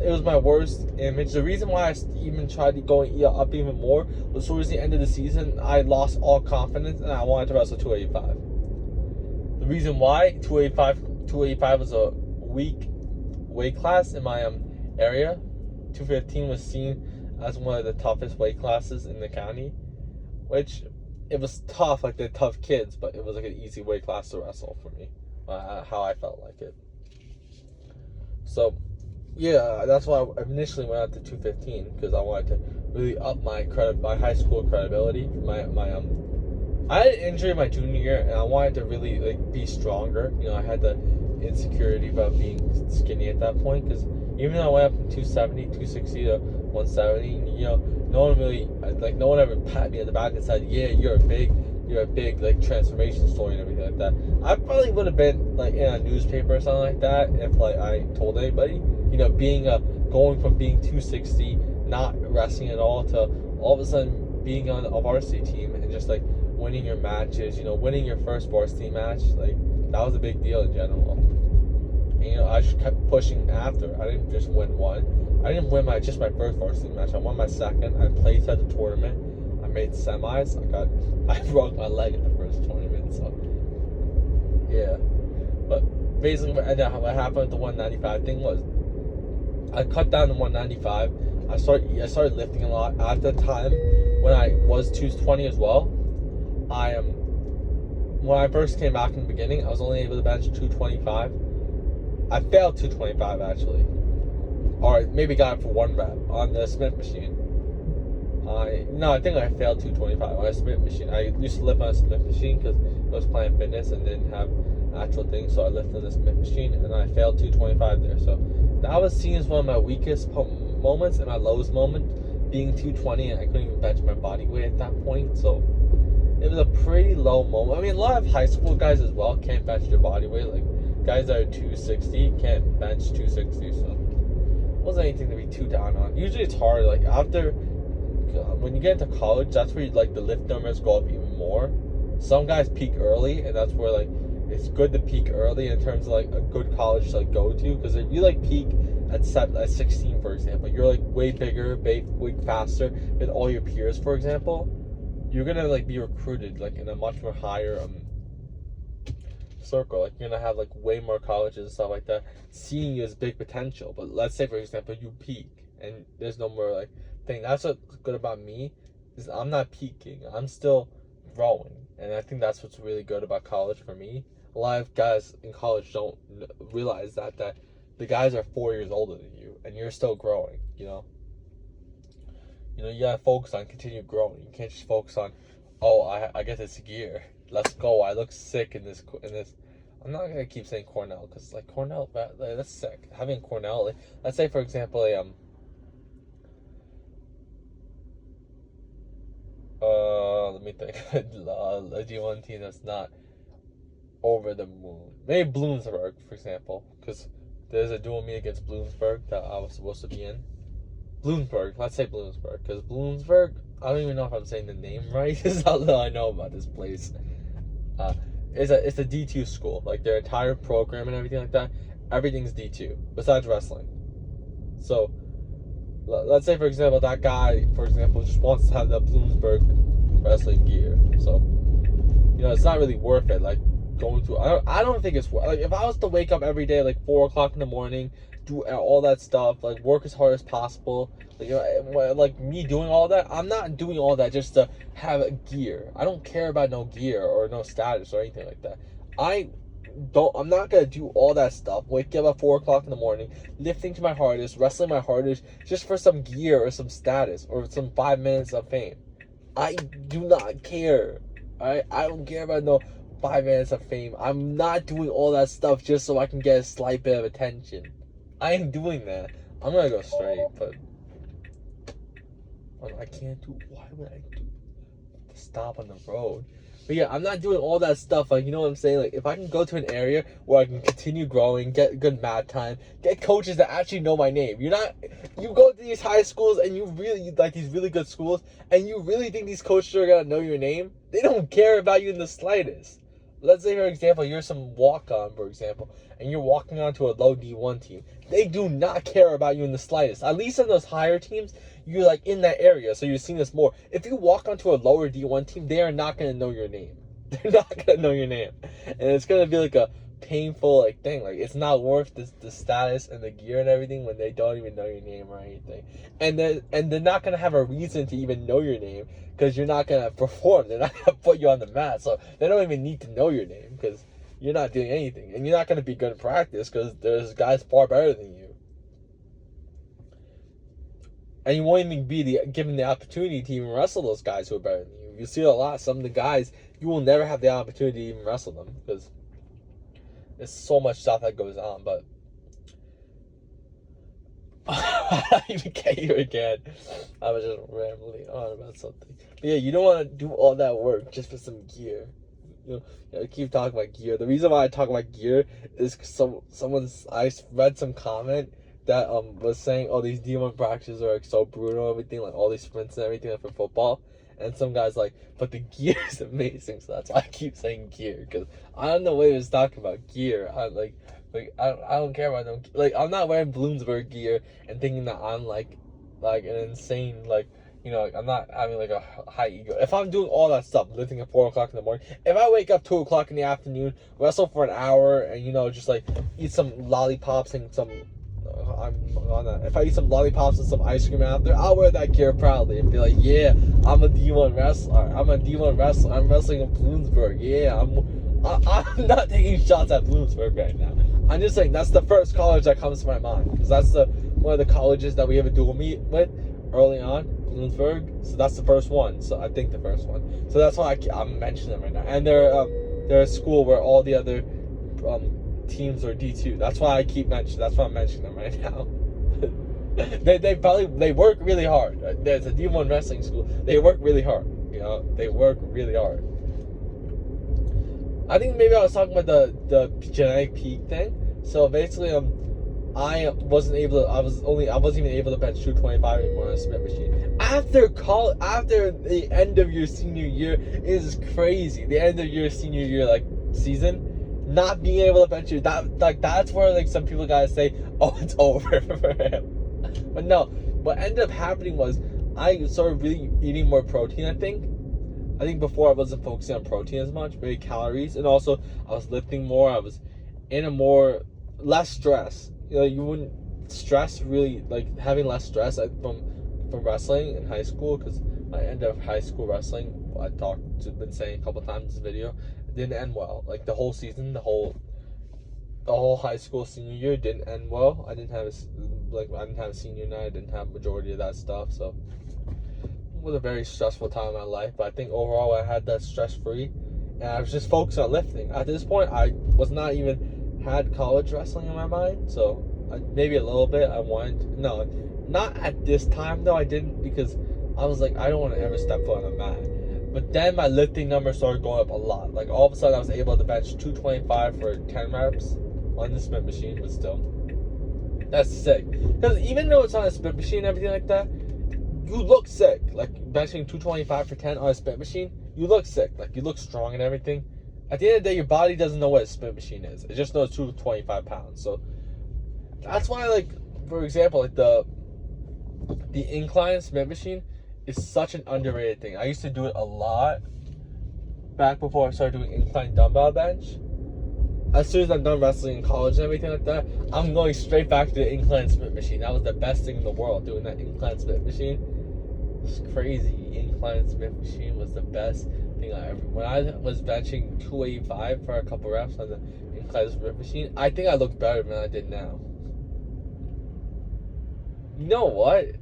It was my worst image. The reason why I even tried to go up even more was towards the end of the season, I lost all confidence and I wanted to wrestle 285. The reason why 285 was a weak weight class in my area. 215 was seen as one of the toughest weight classes in the county, which it was tough, like they're tough kids, but it was like an easy weight class to wrestle for me, how I felt like it. So yeah, that's why I initially went out to 215, because I wanted to really up my high school credibility. I had an injury my junior year, and I wanted to really like be stronger. You know, I had the insecurity about being skinny at that point, because even though I went up from 270, 260 to 170, you know, no one ever patted me on the back and said, "Yeah, you're a big like transformation story," and everything like that. I probably would have been like in a newspaper or something like that if like I told anybody. You know, going from being 260, not wrestling at all, to all of a sudden being on a varsity team and just like winning your matches, you know, winning your first varsity match, like that was a big deal in general. And, you know, I just kept pushing after. I didn't just win one. I didn't win my first varsity match. I won my second. I placed at the tournament. I made semis. I broke my leg at the first tournament. So yeah, but basically, what happened with the 195 thing was, I cut down to 195. I started lifting a lot. At the time, when I was 220 as well, when I first came back in the beginning, I was only able to bench 225. I failed 225 actually, or maybe got it for one rep on the Smith machine. I think I failed 225 on a Smith machine. I used to lift on a Smith machine because I was playing fitness and didn't have actual things, so I lifted on the Smith machine and I failed 225 there. So that was seen as one of my weakest moments and my lowest moment, being 220, and I couldn't even bench my body weight at that point. So it was a pretty low moment. I mean, a lot of high school guys as well can't bench their body weight. Like guys that are 260 can't bench 260. So it wasn't anything to be too down on. Usually it's hard. Like after, when you get into college, that's where like the lift numbers go up even more. Some guys peak early, and that's where like it's good to peak early in terms of like a good college to like go to, because if you like peak at 16, for example, you're like way bigger, way faster than all your peers, for example. You're gonna like be recruited like in a much more higher circle. Like you're gonna have like way more colleges and stuff like that seeing you as big potential. But let's say, for example, you peak and there's no more like thing. That's what's good about me, is I'm not peaking. I'm still growing, and I think that's what's really good about college for me. A lot of guys in college don't realize that the guys are 4 years older than you, and you're still growing. You gotta focus on continue growing. You can't just focus on, oh, I get this gear. Let's go. I look sick in this. I'm not gonna keep saying Cornell, because like Cornell, that's sick. Having Cornell, like, let's say for example, let me think. A G1 team that's not over the moon. Maybe Bloomsburg, for example, because there's a dual meet against Bloomsburg that I was supposed to be in. Bloomsburg, let's say Bloomsburg, because Bloomsburg, I don't even know if I'm saying the name right. This is how little I know about this place. It's a D2 school. Like their entire program and everything like that, everything's D2 besides wrestling. So let's say, for example, that guy, for example, just wants to have the Bloomsburg wrestling gear. So it's not really worth it. Like going through, I don't think it's worth. Like if I was to wake up every day like 4 o'clock in the morning, do all that stuff, like work as hard as possible, like me doing all that, I'm not doing all that just to have gear. I don't care about no gear or no status or anything like that. I'm not gonna do all that stuff, waking up at 4 o'clock in the morning, lifting to my hardest, wrestling my hardest, just for some gear or some status or some 5 minutes of fame. I do not care. I don't care about no 5 minutes of fame. I'm not doing all that stuff just so I can get a slight bit of attention. I ain't doing that. I'm gonna go straight, but I can't do. Why would I do this? stop on the road. But yeah, I'm not doing all that stuff. Like, you know what I'm saying? Like, if I can go to an area where I can continue growing, get good math time, get coaches that actually know my name. You go to these high schools and you really, like these really good schools, and you really think these coaches are going to know your name? They don't care about you in the slightest. Let's say, for example, you're some walk-on, for example, and you're walking onto a low D1 team. They do not care about you in the slightest. At least in those higher teams, you're like in that area, so you're seeing this more. If you walk onto a lower D1 team, they are not going to know your name. They're not going to know your name. And it's going to be like a painful like thing. Like, it's not worth the status and the gear and everything when they don't even know your name or anything. And they're not going to have a reason to even know your name because you're not going to perform. They're not going to put you on the mat. So they don't even need to know your name because you're not doing anything. And you're not going to be good in practice because there's guys far better than you. And you won't even be given the opportunity to even wrestle those guys who are better than you. You see a lot. Some of the guys, you will never have the opportunity to even wrestle them because there's so much stuff that goes on. But I even get you again. I was just rambling on about something. But yeah, you don't want to do all that work just for some gear. You know, I keep talking about gear. The reason why I talk about gear is I read some comment that was saying, oh, these D1 practices are like so brutal and everything, like all these sprints and everything like for football. And some guys like, but the gear is amazing, so that's why I keep saying gear, because I don't know what he was talking about gear. I don't care about them. Like, I'm not wearing Bloomsburg gear and thinking that I'm like an insane, like, you know, like, I'm not having like a high ego. If I'm doing all that stuff, lifting at 4 o'clock in the morning, if I wake up 2 o'clock in the afternoon, wrestle for an hour, and, you know, just like eat some lollipops and some, I'm on that. If I eat some lollipops and some ice cream after, I'll wear that gear proudly and be like, yeah, I'm a D1 wrestler. I'm wrestling in Bloomsburg. Yeah, I'm not taking shots at Bloomsburg right now. I'm just saying that's the first college that comes to my mind, because that's one of the colleges that we have a dual meet with early on, Bloomsburg. So that's the first one. So I think the first one. So that's why I'm mentioning them right now. And they're a school where all the other teams are D2. That's why I keep mentioning. That's why I'm mentioning them right now. they work really hard. There's a D1 wrestling school. They work really hard. You know, they work really hard. I think maybe I was talking about the genetic peak thing. So basically, I wasn't even able to bench 225 anymore on a Smith machine. After the end of your senior year is crazy. The end of your senior year like season, not being able to bench you, that's where like some people gotta say, oh, it's over for him. But no, what ended up happening was I started really eating more protein. I think before I wasn't focusing on protein as much, maybe calories, and also I was lifting more. I was in a less stress. You know, you wouldn't stress really, like having less stress from wrestling in high school, because I ended up high school wrestling. Been saying a couple times in this video, it didn't end well. Like the whole season, the whole high school senior year didn't end well. I didn't have a senior night. I didn't have majority of that stuff, so it was a very stressful time in my life. But I think overall I had that stress free, and I was just focused on lifting. At this point, I was not even had college wrestling in my mind, so maybe a little bit. No, not at this time though. I didn't, because I was like, I don't want to ever step foot on a mat. But then my lifting numbers started going up a lot. Like all of a sudden I was able to bench 225 for 10 reps on the Smith machine, but still, that's sick. Because even though it's on a Smith machine and everything like that, you look sick. Like benching 225 for 10 on a Smith machine, you look sick. Like you look strong and everything. At the end of the day, your body doesn't know what a Smith machine is. It just knows 225 pounds. So that's why, like, for example, like the incline Smith machine is such an underrated thing. I used to do it a lot back before I started doing incline dumbbell bench. As soon as I'm done wrestling in college and everything like that, I'm going straight back to the incline Smith machine. That was the best thing in the world, doing that incline Smith machine. It's crazy. Incline Smith machine was the best thing I ever. When I was benching 285 for a couple reps on the incline Smith machine, I think I looked better than I did now. You know what?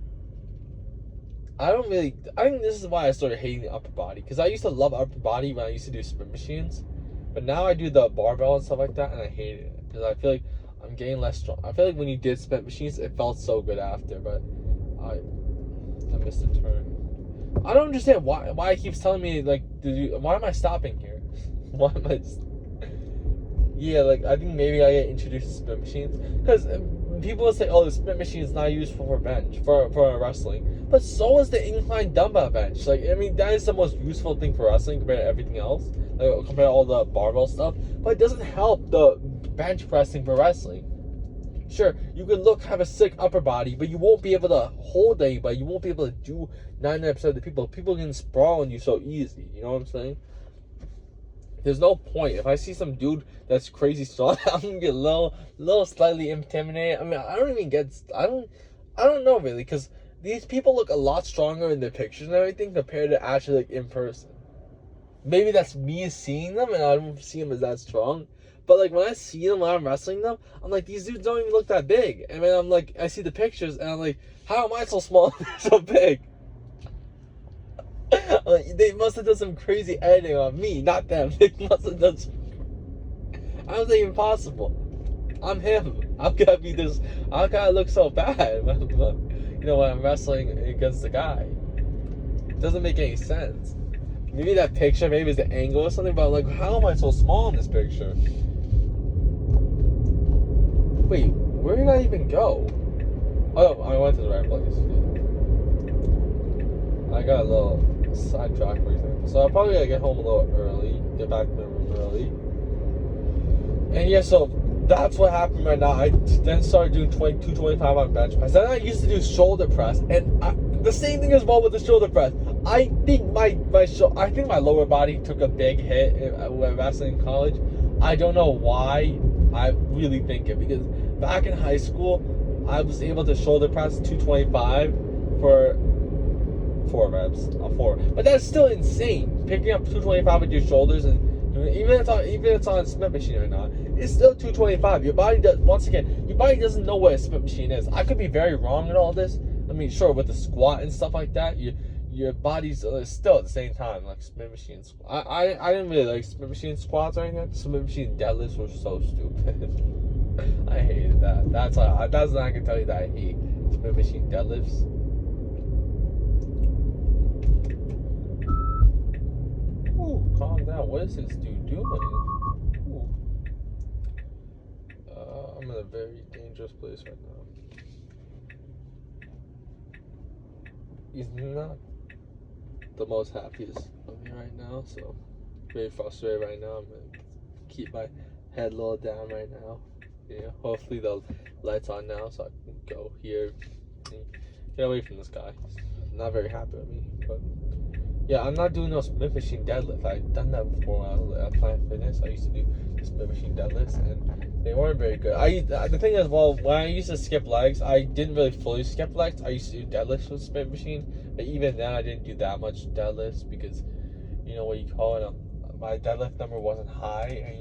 I think this is why I started hating the upper body, because I used to love upper body when I used to do sprint machines, but now I do the barbell and stuff like that, and I hate it, because I feel like I'm getting less strong. I feel like when you did sprint machines, it felt so good after, but I missed a turn. I don't understand why he keeps telling me, like, why am I stopping here? Why am I? Yeah, like, I think maybe I get introduced to spin machines because people will say, "Oh, the spin machine is not useful for bench for wrestling," but so is the incline dumbbell bench. Like, I mean, that is the most useful thing for wrestling compared to everything else, like compared to all the barbell stuff. But it doesn't help the bench pressing for wrestling. Sure, you could have a sick upper body, but you won't be able to hold anybody. You won't be able to do 99% of the people. People can sprawl on you so easy. You know what I'm saying? There's no point. If I see some dude that's crazy strong, I'm gonna get a little slightly intimidated. I mean, I don't know really, because these people look a lot stronger in their pictures and everything compared to actually like in person. Maybe that's me seeing them and I don't see them as that strong. But like when I see them when I'm wrestling them, I'm like, these dudes don't even look that big. And then I'm like, I see the pictures and I'm like, how am I so small and so big? They must have done some crazy editing on me, not them. They must have done some... How's that even possible? I'm him. I'm gonna be this. I gotta look so bad when I'm wrestling against the guy. It doesn't make any sense. Maybe that picture, maybe it's the angle or something, but like, how am I so small in this picture? Wait, where did I even go? Oh, I went to the right place. I got a little sidetracked for a second. So I'll probably gotta get home a little early, get back to my room early. And yeah, so that's what happened right now. I then started doing 225 on bench press. Then I used to do shoulder press, and the same thing as well with the shoulder press. I think my lower body took a big hit when wrestling in college. I don't know why. I really think it, because back in high school, I was able to shoulder press 225 for 4 reps. But that's still insane. Picking up 225 with your shoulders, and even if it's on a Smith machine or not, it's still 225. Your body doesn't know what a Smith machine is. I could be very wrong in all this. I mean, sure, with the squat and stuff like that, your body's still at the same time like Smith machine squat. I didn't really like Smith machine squats or anything. Smith machine deadlifts were so stupid. I hated that. That's what I can tell you that I hate Smith machine deadlifts. Ooh, calm down. What is this dude doing? Ooh. I'm in a very dangerous place right now. He's not the most happiest of me right now, so very frustrated right now. I'm gonna keep my head a little down right now. Yeah, hopefully the light's on now so I can go here and get away from this guy. He's not very happy with me, but yeah, I'm not doing no Smith machine deadlift. I've done that before when I was at Planet Fitness. I used to do Smith machine deadlifts, and they weren't very good. The thing is, well, when I used to skip legs, I didn't really fully skip legs. I used to do deadlifts with Smith machine, but even then, I didn't do that much deadlifts because, my deadlift number wasn't high, and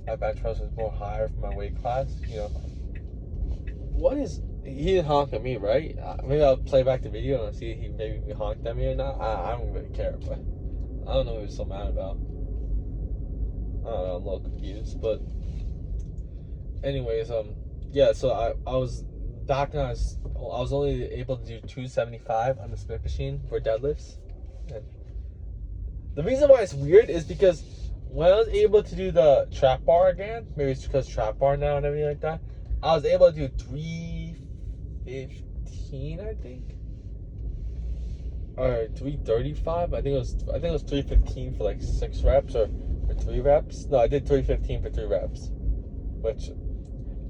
my bench press was more higher for my weight class. He didn't honk at me, right? Maybe I'll play back the video and I'll see if he maybe honked at me or not. I don't really care, but I don't know what he was so mad about. I don't know, I'm a little confused, but anyways, yeah, so I was back when I was only able to do 275 on the Smith machine for deadlifts. And the reason why it's weird is because when I was able to do the trap bar again, maybe it's because trap bar now and everything like that, I was able to do 315, I think, or 335. I think it was 315 for like 6 reps or 3 reps. No, I did 315 for 3 reps, which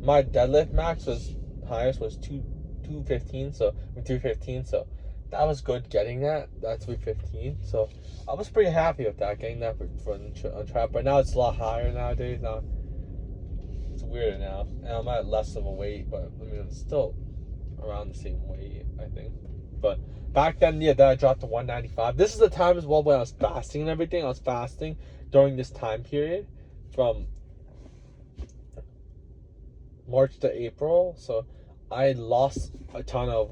my deadlift max was highest was 215, so 315. So that was good getting that 315. So I was pretty happy with that, getting that for a trap. But now it's a lot higher nowadays. Now it's weirder now, and I'm at less of a weight, but I mean it's still around the same weight, I think. But back then, yeah, then I dropped to 195. This is the time as well when I was fasting and everything. I was fasting during this time period from March to April, so I lost a ton of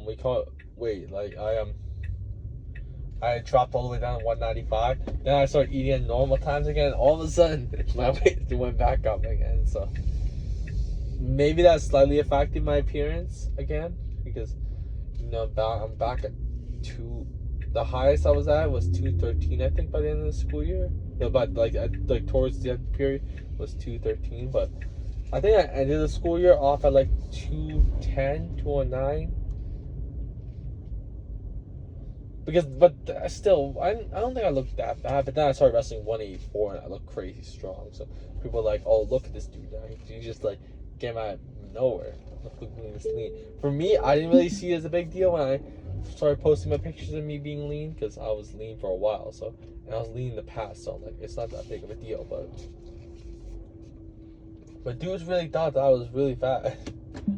we call it weight. Like I dropped all the way down to 195. Then I started eating at normal times again, and all of a sudden my weight went back up again. So maybe that's slightly affecting my appearance again, because I'm back at the highest I was at was 213, I think, by the end of the school year. But like towards the end period was 213. But I think I ended the school year off at like 210, 209. But still, I don't think I looked that bad. But then I started wrestling 184 and I looked crazy strong. So people were like, "Oh, look at this dude! He just like came out of nowhere. Look at this lean." For me, I didn't really see it as a big deal when I started posting my pictures of me being lean, because I was lean for a while. So, and I was lean in the past, so like it's not that big of a deal. But dudes really thought that I was really fat.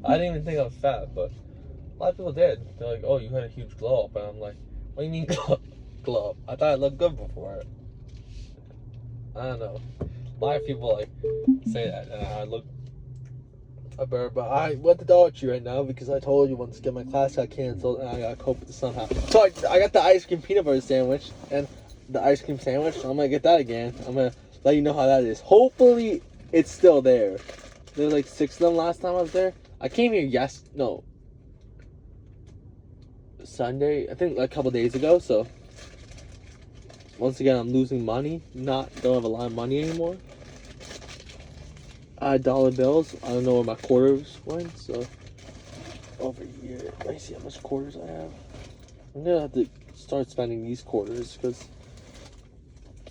I didn't even think I was fat, but a lot of people did. They're like, "Oh, you had a huge glow up," and I'm like, "What do you mean glow up? I thought I looked good before." I don't know. A lot of people like say that, and I look better. But I went to Dollar Tree right now because I told you once again my class got canceled, and I gotta cope with this somehow. So I got the ice cream peanut butter sandwich and the ice cream sandwich. So I'm gonna get that again. I'm gonna let you know how that is. Hopefully, it's still there. There's like 6 of them last time I was there. I came here Sunday, I think, like a couple days ago. So once again, I'm losing money. Don't have a lot of money anymore. Dollar bills. I don't know where my quarters went. So over here, let me see how much quarters I have. I'm gonna have to start spending these quarters because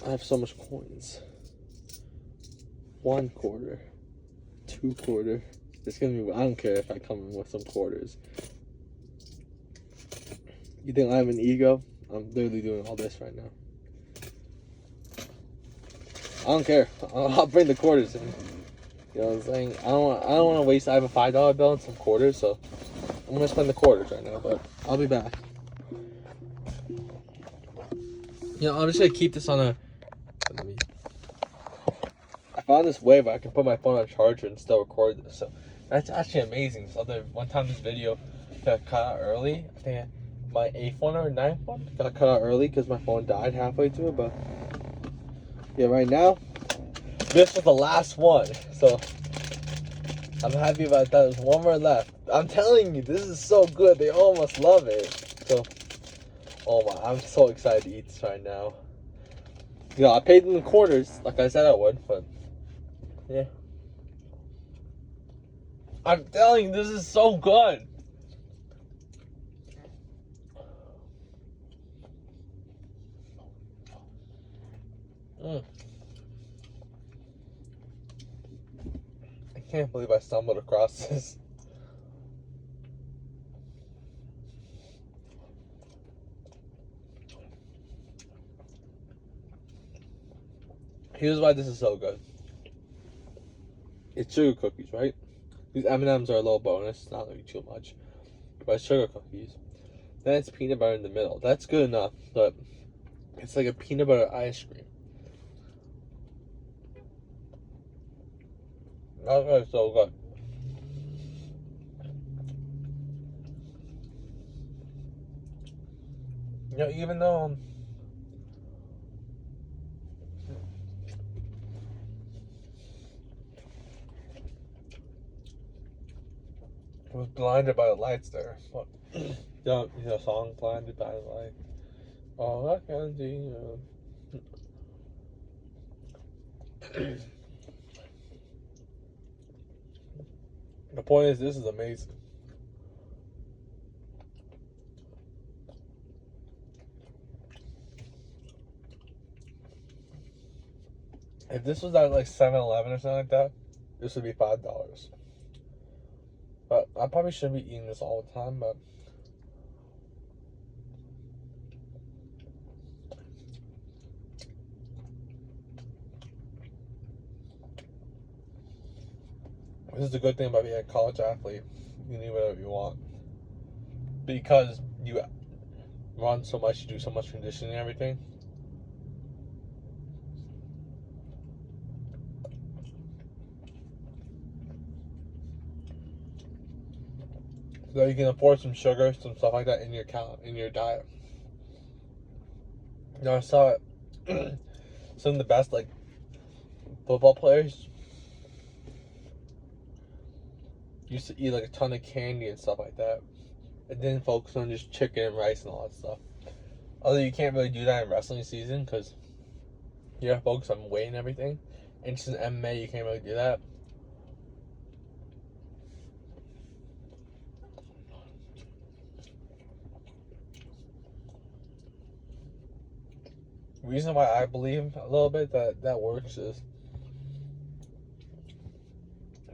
I have so much coins. 1 quarter, 2 quarter. It's gonna be. I don't care if I come in with some quarters. You think I have an ego? I'm literally doing all this right now. I don't care. I'll bring the quarters in. You know what I'm saying? I don't want to waste. I have a $5 bill and some quarters, so I'm gonna spend the quarters right now. But I'll be back. I'm just gonna keep this on a. I found this way where I can put my phone on charger and still record this. So that's actually amazing. So one time this video got cut out early. I think my 8th one or 9th one got cut out early because my phone died halfway through it. But yeah, right now this was the last one. So I'm happy about that. There's one more left. I'm telling you, this is so good. They almost love it. So, oh my, I'm so excited to eat this right now. I paid them the quarters, like I said I would, but yeah. I'm telling you, this is so good. I can't believe I stumbled across this. Here's why this is so good. It's sugar cookies, right? These M&Ms are a little bonus, not really too much. But it's sugar cookies. Then it's peanut butter in the middle. That's good enough, but it's like a peanut butter ice cream. That's so good. Even though I was blinded by the lights there. But, song "Blinded by the Light." All I can see. The point is, this is amazing. If this was at like 7-Eleven or something like that, this would be $5. But I probably shouldn't be eating this all the time, but this is the good thing about being a college athlete. You can eat whatever you want. Because you run so much, you do so much conditioning and everything. So you can afford some sugar, some stuff like that in your diet. I saw it. Some of the best like football players used to eat like a ton of candy and stuff like that. It didn't focus on just chicken and rice and all that stuff. Although you can't really do that in wrestling season because you have to focus on weight and everything. And just in MMA, you can't really do that. The reason why I believe a little bit that works is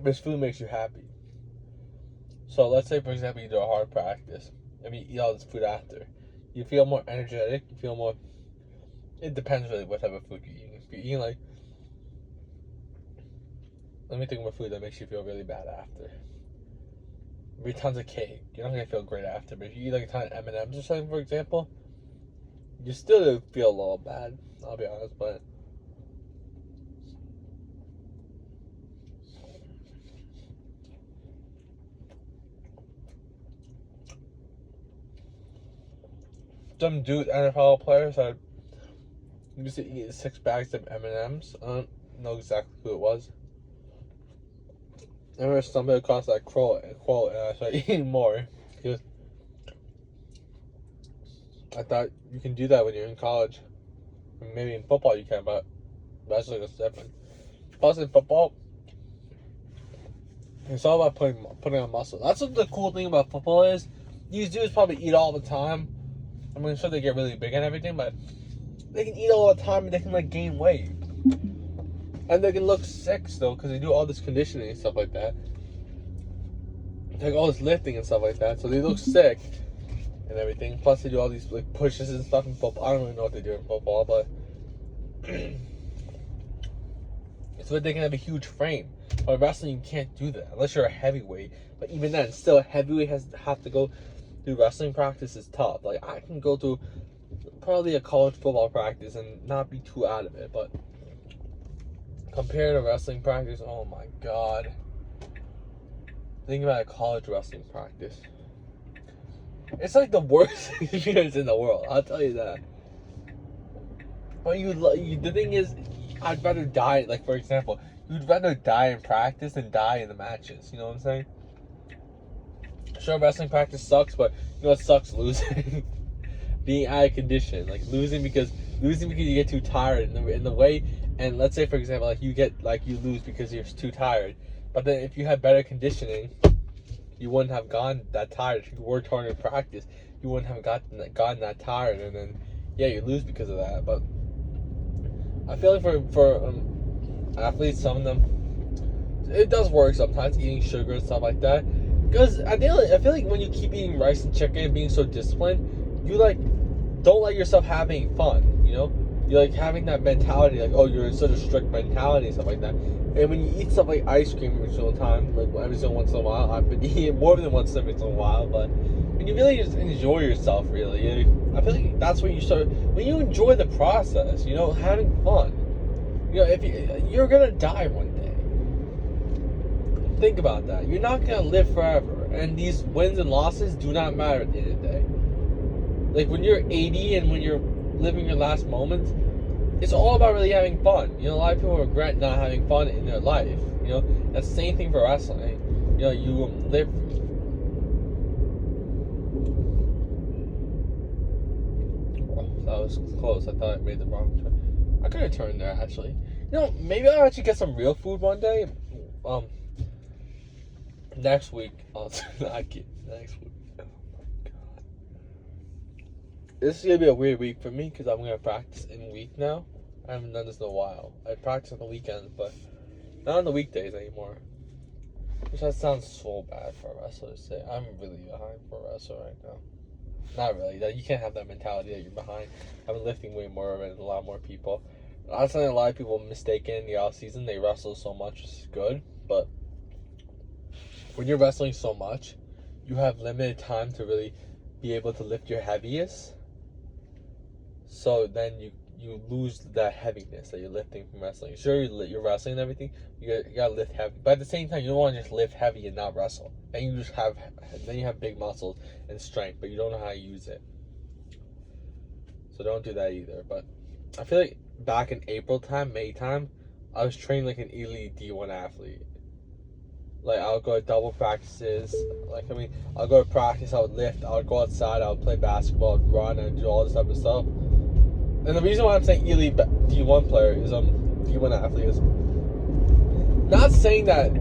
this food makes you happy. So let's say, for example, you do a hard practice and you eat all this food after. You feel more energetic. You feel more. It depends really what type of food you're eating. If you're eating like, let me think of a food that makes you feel really bad after. Maybe tons of cake. You're not gonna feel great after. But if you eat like a ton of M&Ms or something, for example, you still feel a little bad. I'll be honest, but. Some dude NFL players that used to eat 6 bags of M&Ms. I don't know exactly who it was. I remember stumbling across that quote and I started eating more because I thought you can do that when you're in college. Maybe in football you can, but wrestling is different. Plus in football, it's all about putting on muscle. That's what the cool thing about football is. These dudes probably eat all the time. I mean, sure they get really big and everything, but they can eat all the time and they can like gain weight. And they can look sick still because they do all this conditioning and stuff like that. Like all this lifting and stuff like that. So they look sick and everything. Plus they do all these like pushes and stuff in football. I don't really know what they do in football, but so they can have a huge frame. But in wrestling you can't do that unless you're a heavyweight. But even then, still a heavyweight have to go through wrestling practice is tough. Like I can go through probably a college football practice and not be too out of it, but compared to wrestling practice, oh my god. Think about a college wrestling practice. It's like the worst experience in the world, I'll tell you that. But the thing is, I'd rather die, like for example, you'd rather die in practice than die in the matches, you know what I'm saying? Sure, wrestling practice sucks, but you know what sucks? Losing. Being out of condition, like losing because you get too tired in the way. And let's say, for example, like you lose because you're too tired. But then if you had better conditioning, you wouldn't have gone that tired. If you worked hard in practice, you wouldn't have gotten that tired. And then, yeah, you lose because of that. But I feel like for athletes, some of them, it does work sometimes, eating sugar and stuff like that. Because I feel like when you keep eating rice and chicken and being so disciplined, you like don't let yourself having fun, you know? You're like having that mentality, like, oh, you're in such a strict mentality and stuff like that. And when you eat stuff like ice cream every single time, like every single once in a while, I've been eating it more than once every single while, but when you really just enjoy yourself, really, I feel like that's when you start, when you enjoy the process, you know, having fun. You know, if you're gonna die one day. Think about that. You're not gonna live forever, and these wins and losses do not matter at the end of the day. Like when you're 80 and when you're living your last moments, it's all about really having fun. You know, a lot of people regret not having fun in their life. You know, that's the same thing for wrestling. You know, you live. Oh, that was close. I thought I made the wrong turn. I could have turned there actually. You know, maybe I'll actually get some real food one day. Next week. I'll not get next week. This is gonna be a weird week for me because I'm gonna practice in week now. I haven't done this in a while. I practice on the weekends, but not on the weekdays anymore. Which that sounds so bad for a wrestler to say. I'm really behind for a wrestler right now. Not really. You can't have that mentality that you're behind. I've been lifting way more than a lot more people. That's something a lot of people mistake in the off season. They wrestle so much, which is good, but when you're wrestling so much, you have limited time to really be able to lift your heaviest. So then you lose that heaviness that you're lifting from wrestling. Sure, you're wrestling and everything. You gotta lift heavy, but at the same time, you don't want to just lift heavy and not wrestle. And you have big muscles and strength, but you don't know how to use it. So don't do that either. But I feel like back in April time, May time, I was training like an elite D1 athlete. Like, I would go to double practices. Like, I mean, I'll go to practice, I would lift, I would go outside, I would play basketball, I'd run, and do all this type of stuff. And the reason why I'm saying elite D1 player is D1 athlete is not saying that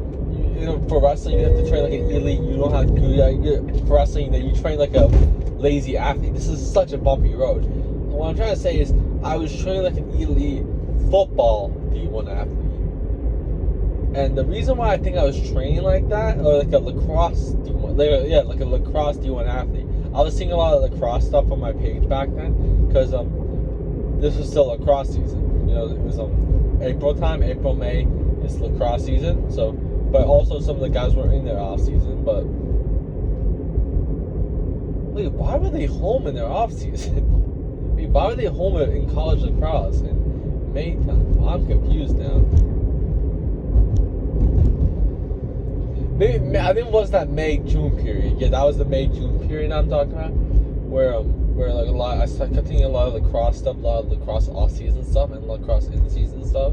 for wrestling you have to train like an elite. You don't have to for wrestling that you train like a lazy athlete. This is such a bumpy road. And what I'm trying to say is I was training like an elite football D1 athlete. And the reason why I think I was training like that, or like a lacrosse D1, like a lacrosse D1 athlete. I was seeing a lot of lacrosse stuff on my page back then, because this was still lacrosse season. It was April time, April, May is lacrosse season. So, but also some of the guys were in their off season. But wait, why were they home in their off season? Wait, why were they home in college lacrosse in May time? I'm confused now. Maybe, I think it was that May-June period. Yeah, that was the May-June period I'm talking about, where like I kept seeing a lot of lacrosse stuff, a lot of lacrosse off-season stuff, and lacrosse in-season stuff.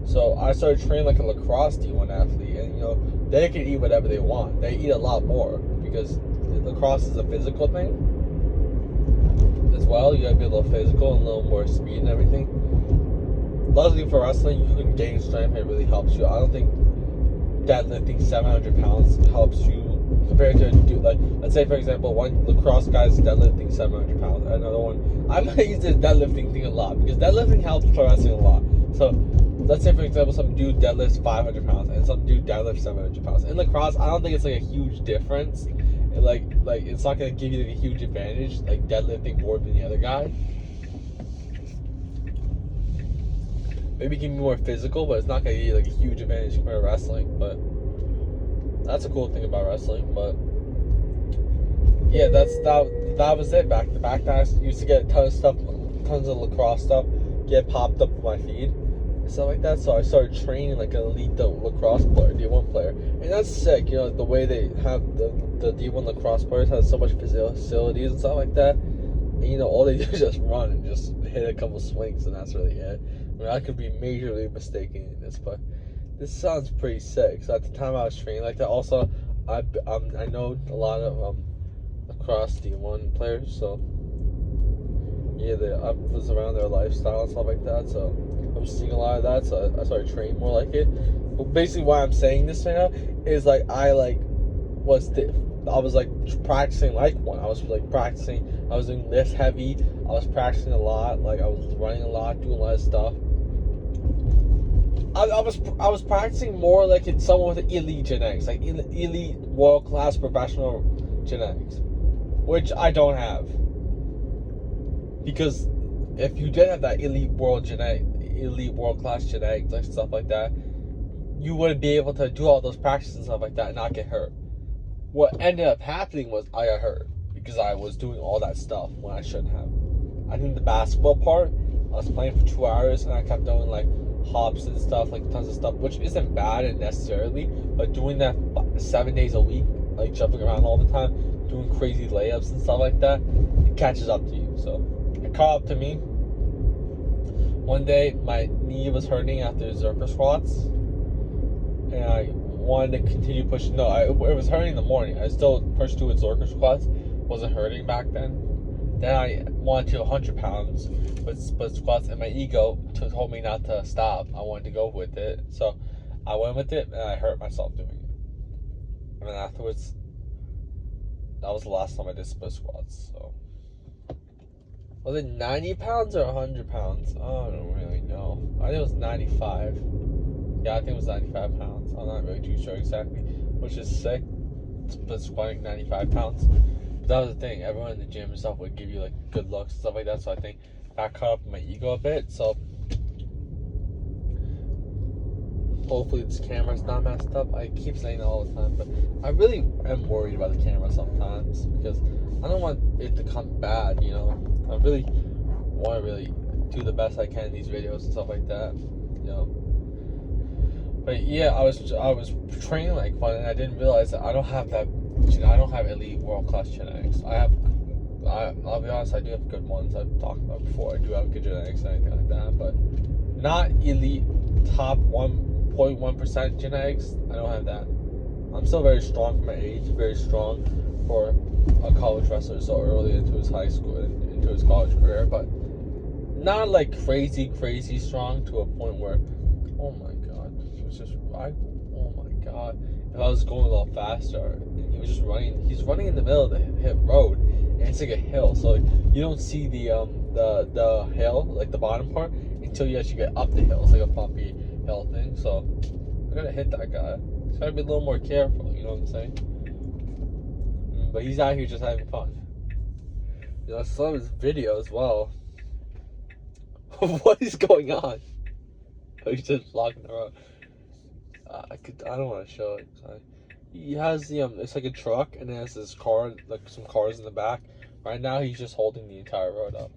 So I started training like a lacrosse D1 athlete, and they can eat whatever they want. They eat a lot more because lacrosse is a physical thing as well. You gotta be a little physical and a little more speed and everything. Luckily for wrestling, you can gain strength. It really helps you. I don't think deadlifting 700 pounds helps you compared to let's say for example one lacrosse guy's deadlifting 700 pounds, another one, I'm gonna use this deadlifting thing a lot because deadlifting helps pro wrestling a lot. So let's say for example some dude deadlifts 500 pounds and some dude deadlifts 700 pounds. In lacrosse, I don't think it's like a huge difference. Like it's not gonna give you like a huge advantage, like deadlifting more than the other guy. Maybe it can be more physical, but it's not going to be like a huge advantage compared to wrestling. But that's a cool thing about wrestling. But yeah, that was it. Back to back, I used to get a ton of stuff, tons of lacrosse stuff, get popped up on my feed and stuff like that. So I started training like an elite lacrosse player, D1 player, and that's sick. The way they have the D1 lacrosse players have so much facilities and stuff like that. And all they do is just run and just hit a couple swings, and that's really it. I mean, I could be majorly mistaken in this, but this sounds pretty sick. So at the time I was training like that. Also, I know a lot of lacrosse D1 players, so yeah, I was around their lifestyle and stuff like that. So I was seeing a lot of that. So I started training more like it. But basically, why I'm saying this right now is like I was practicing like one. I was practicing. I was doing lift heavy. I was practicing a lot. Like I was running a lot, doing a lot of stuff. I was practicing more like it's someone with elite genetics, like elite world class professional genetics, which I don't have. Because if you did have that elite world class genetics, like stuff like that, you wouldn't be able to do all those practices and stuff like that and not get hurt. What ended up happening was I got hurt because I was doing all that stuff when I shouldn't have. I think the basketball part, I was playing for 2 hours and I kept doing like hops and stuff, like tons of stuff, which isn't bad necessarily, but doing that 7 days a week, like jumping around all the time, doing crazy layups and stuff like that, it catches up to you. So it caught up to me. One day my knee was hurting after zerker squats, and I wanted to continue pushing. No, it was hurting in the morning. I still pushed through with zerker squats. Wasn't hurting back then. Then I wanted to 100 pounds with split squats, and my ego told me not to stop. I wanted to go with it, so I went with it, and I hurt myself doing it. And then afterwards, that was the last time I did split squats. So was it 90 pounds or 100 pounds? I don't really know. I think it was 95. Yeah, I think it was 95 pounds. I'm not really too sure exactly, which is sick. Split squatting 95 pounds. But that was the thing. Everyone in the gym and stuff would give you like good looks and stuff like that. So I think that caught up with my ego a bit. So hopefully this camera's not messed up. I keep saying that all the time, but I really am worried about the camera sometimes because I don't want it to come bad. I really want to do the best I can in these videos and stuff like that. But yeah, I was training like fun, and I didn't realize that I don't have that. I don't have elite world class genetics. I'll be honest, I do have good ones. I've talked about before. I do have good genetics and anything like that, but not elite top 1.1% genetics. I don't have that. I'm still very strong for my age, very strong for a college wrestler so early into his high school, into his college career, but not like crazy strong to a point where, oh my god, it was just, oh my god, if I was going a little faster, and he was just running, he's running in the middle of the road, and it's like a hill, so like, you don't see the hill, like the bottom part, until you actually get up the hill. It's like a bumpy hill thing, so I gotta hit that guy. Just gotta be a little more careful, you know what I'm saying? But he's out here just having fun. You know, I saw his video as well. What is going on? Oh, he's just blocking the road. I don't want to show it. He has the it's like a truck, and it has this car, like some cars in the back. Right now, he's just holding the entire road up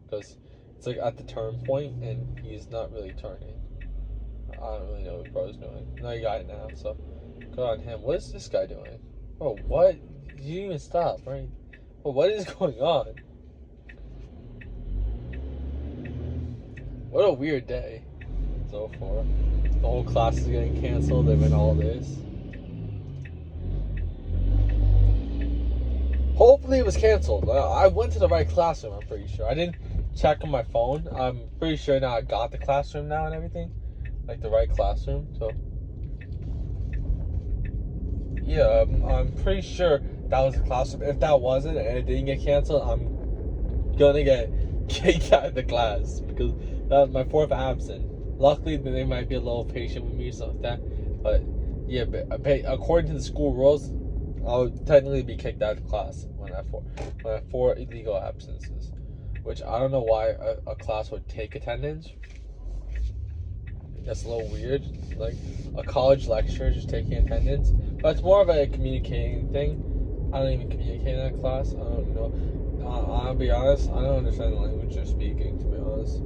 because it's like at the turn point, and he's not really turning. I don't really know what bro's doing. No, he got it now, so good on him. What is this guy doing? Oh, what? You didn't even stop, right? Well, what is going on? What a weird day so far. The whole class is getting canceled. They've been all this. Hopefully it was canceled. I went to the right classroom, I'm pretty sure. I didn't check on my phone. I'm pretty sure now I got the classroom now and everything. Like the right classroom, so. Yeah, I'm pretty sure that was the classroom. If that wasn't and it didn't get canceled, I'm gonna get kicked out of the class because that was my 4th absent. Luckily, they might be a little patient with me, so like that. But yeah, but according to the school rules, I would technically be kicked out of the class when I have 4 illegal absences, which I don't know why a class would take attendance. That's a little weird, like a college lecturer just taking attendance. But it's more of a communicating thing. I don't even communicate in that class. I don't know. I'll be honest, I don't understand the language they're speaking, to be honest.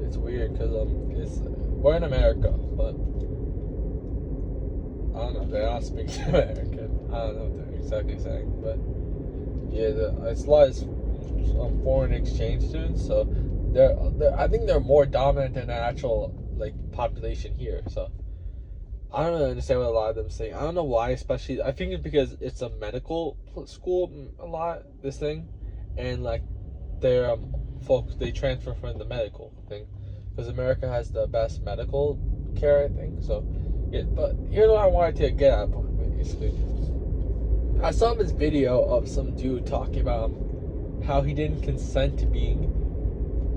It's weird because we're in America, but I don't know, they're not speaking American. I don't know what they're exactly saying, but yeah, it's a lot of foreign exchange students, so I think they're more dominant than the actual like population here. So I don't really understand what a lot of them say. I don't know why, especially. I think it's because it's a medical school a lot. This thing, and like they're folks they transfer from the medical thing because America has the best medical care, I think. So yeah, but here's what I wanted to get at. Basically, I saw this video of some dude talking about how he didn't consent to being.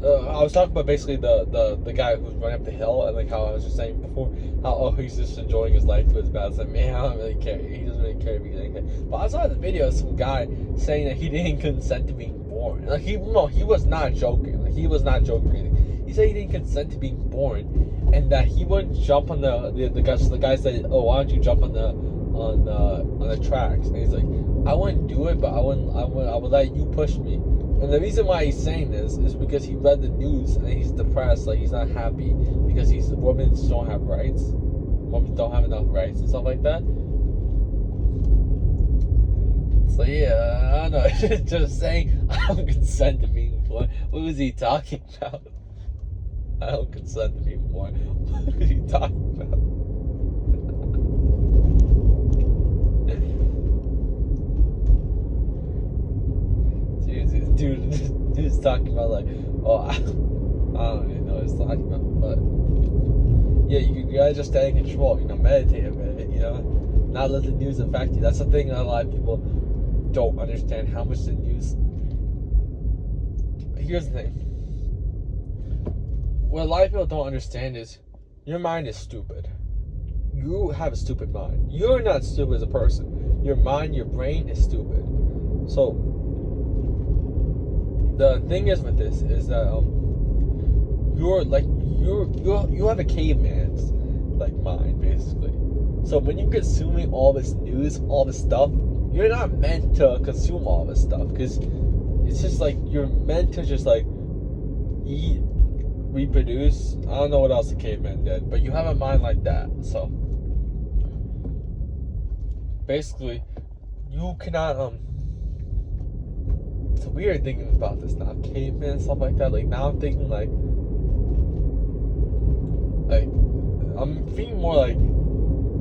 I was talking about basically the guy who's running up the hill, and like how I was just saying before, how he's just enjoying his life to his best. Like, man, I don't really care. He doesn't really care if he's anything. But I saw this video of some guy saying that he didn't consent to being born. Like he was not joking. Like he was not joking. He said he didn't consent to being born, and that he wouldn't jump on the guy. So the guy said, "Oh, why don't you jump on the tracks?" And he's like, "I wouldn't do it, but I would let you push me." And the reason why he's saying this is because he read the news and he's depressed, like he's not happy because women don't have rights. Women don't have enough rights and stuff like that. So yeah, I don't know, just saying I don't consent to being born. What was he talking about? I don't consent to being born. What was he talking about? Dude's talking about like, oh, I don't even know what he's talking about, but yeah, you gotta just stay in control, you know, meditate a bit, you know, not let the news affect you. That's the thing that a lot of people don't understand, how much the news. Here's the thing, what a lot of people don't understand is your mind is stupid. You have a stupid mind. You're not stupid as a person. Your mind, your brain is stupid. So the thing is with this is that you have a caveman's like mind basically. So when you're consuming all this news, all this stuff, you're not meant to consume all this stuff because it's just like you're meant to just like eat, reproduce. I don't know what else a caveman did, but you have a mind like that. So basically, you cannot it's weird thinking about this now, caveman and stuff like that. Like now I'm thinking like I'm feeling more like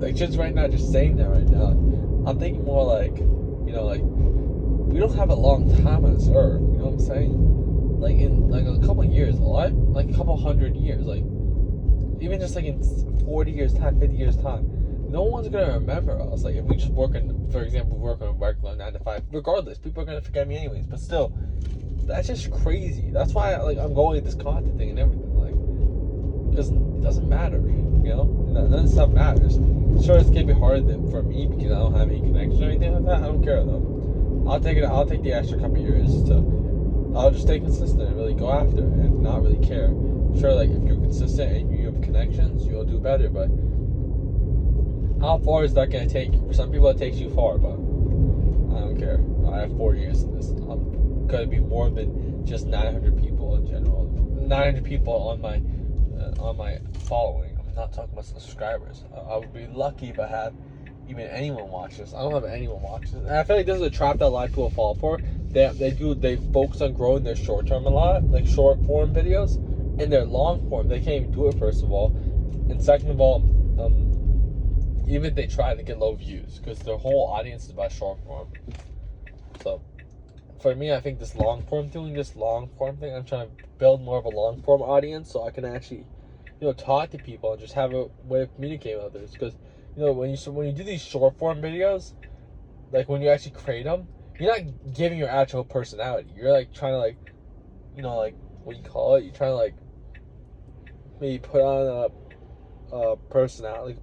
like just right now, just saying that right now, I'm thinking more like, like we don't have a long time on this earth. You know what I'm saying? Like in like a couple of years, like a couple 100 years, like even just like in 40 years time, 50 years time, no one's gonna remember us. Like if we just work in, for example, work on a regular 9 to 5. Regardless, people are gonna forget me anyways. But still, that's just crazy. That's why I'm going with this content thing and everything. Like, because it doesn't matter. None of this stuff matters. Sure, it's gonna be harder than for me because I don't have any connection or anything like that. I don't care though. I'll take the extra couple years I'll just stay consistent and really go after it and not really care. Sure, like if you're consistent and you have connections, you'll do better. But how far is that gonna take you? For some people, it takes you far, but I don't care. I have 4 years in this. I'm gonna be more than just 900 people in general. 900 people on my following. I'm not talking about subscribers. I would be lucky if I had even anyone watch this. I don't have anyone watch this. And I feel like this is a trap that a lot of people fall for. They focus on growing their short term a lot, like short form videos, and their long form they can't even do it, first of all, and second of all, even if they try to get low views because their whole audience is about short form. So for me, I think this long form thing, I'm trying to build more of a long form audience so I can actually, talk to people and just have a way of communicating with others. Because when you do these short form videos, like when you actually create them, you're not giving your actual personality. You're like trying to like what do you call it? You're trying to like maybe put on a personality, like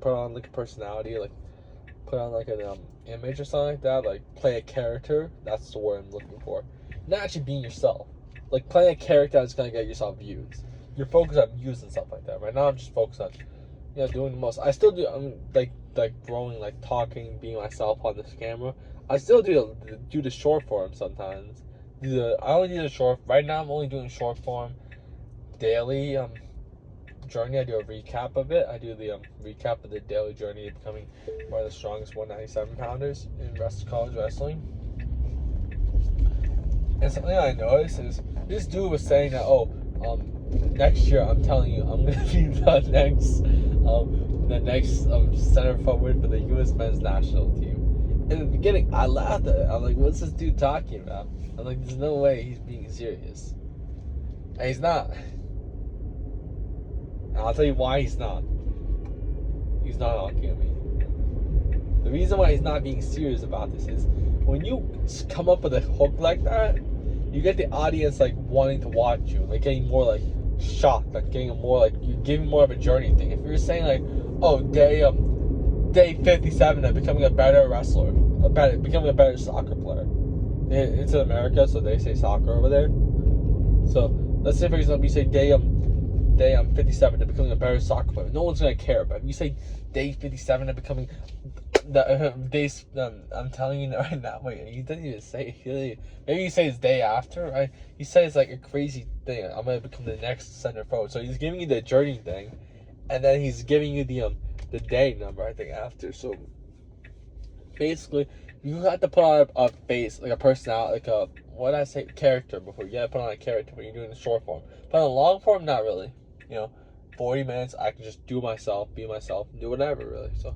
put on like an image or something like that. Like play a character. That's the word I'm looking for. Not actually being yourself. Like playing a character that's gonna get yourself views. You're focused on views and stuff like that. Right now, I'm just focused on doing the most. I still do. I'm like growing, like talking, being myself on this camera. I still do the short form sometimes. I only do the short. Right now, I'm only doing short form daily journey. I do a recap of it. I do the recap of the daily journey of becoming one of the strongest 197 pounders in college wrestling. And something I noticed is this dude was saying that next year I'm telling you I'm gonna be the next center forward for the U.S. men's national team. In the beginning, I laughed at it. I'm like, what's this dude talking about? I'm like, there's no way he's being serious. And he's not. And I'll tell you why he's not. He's not talking at me. The reason why he's not being serious about this is when you come up with a hook like that, you get the audience like wanting to watch you, like getting more like shocked, like getting more like you're giving more of a journey thing. If you're saying like, oh, day 57 of becoming a better wrestler, becoming a better soccer player. It's in America, so they say soccer over there. So let's say for example you say day 57 to becoming a better soccer player. No one's gonna care. But if you say day 57 to becoming I'm telling you right now. Wait, you didn't even say it. Maybe you say it's day after, right? You say it's like a crazy thing. I'm gonna become the next center forward. So he's giving you the journey thing, and then he's giving you the day number, I think, after. So basically, you have to put on a face, like a personality, like a character before. You gotta put on a character when you're doing the short form. But in the long form, not really. 40 minutes, I can just do myself, be myself, and do whatever, really. So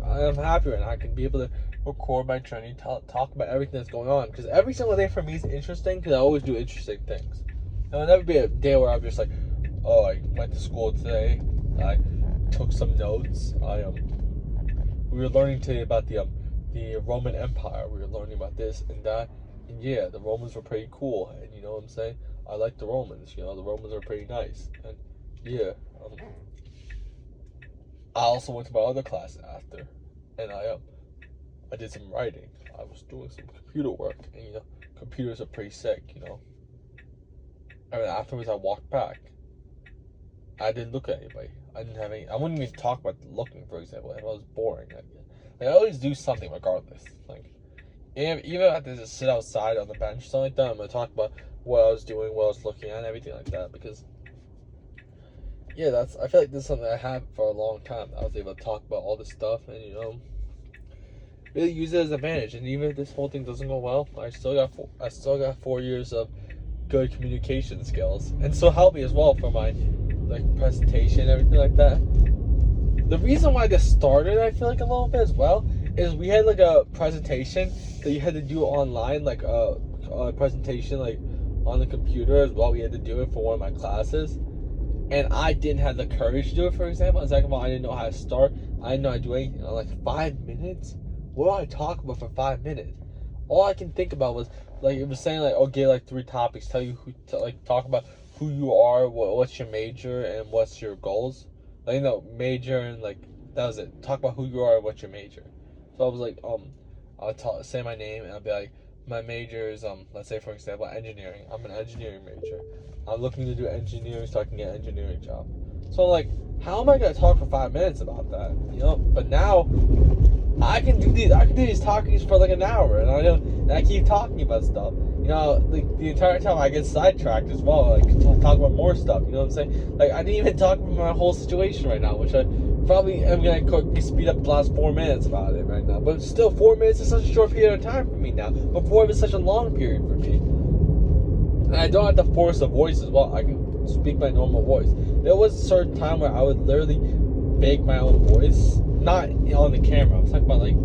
I'm happy right now. I can be able to record my journey, talk about everything that's going on. Because every single day for me is interesting, because I always do interesting things. There'll never be a day where I'm just like, oh, I went to school today, I took some notes, we were learning today about the Roman Empire. We were learning about this and that. And yeah, the Romans were pretty cool. And you know what I'm saying? I like the Romans. The Romans are pretty nice. And yeah, I also went to my other class after, and I did some writing. I was doing some computer work, and computers are pretty sick. And then afterwards, I walked back. I didn't look at anybody. I didn't have any. I wouldn't even talk about looking, for example. If I was boring, I always do something regardless. Like, even if I have to just sit outside on the bench, something like that, I'm gonna talk about what I was doing, what I was looking at, and everything like that, because. Yeah, I feel like this is something I had for a long time. I was able to talk about all this stuff and, really use it as an advantage. And even if this whole thing doesn't go well, I still got 4 years of good communication skills. And so help me as well for my, presentation and everything like that. the reason why this started, I feel like a little bit as well, is we had like a presentation that you had to do online, like a presentation like on the computer as well. We had to do it for one of my classes, and I didn't have the courage to do it. For example, and second of all, I didn't know how to start. I didn't know how to do anything. Like 5 minutes. What do I talk about for 5 minutes? All I can think about was like it was saying like, okay, like 3 topics. Tell you who to, like talk about who you are, what's your major, and what's your goals. Like, you know, major and like that was it. Talk about who you are and what's your major. So I was like, I'll say my name and I'll be like, my major is let's say for example engineering. I'm an engineering major. I'm looking to do engineering so I can get an engineering job. So I'm like, how am I gonna talk for 5 minutes about that? You know? But now I can do these talkings for like an hour, and I keep talking about stuff. You know, like the entire time I get sidetracked as well. Like talk about more stuff. You know what I'm saying? Like I didn't even talk about my whole situation right now, which I probably am gonna quickly speed up the last 4 minutes about it right now. But still, 4 minutes is such a short period of time for me now. Before it was such a long period for me, and I don't have to force a voice as well. I can speak my normal voice. There was a certain time where I would literally fake my own voice. Not on the camera. I'm talking about like,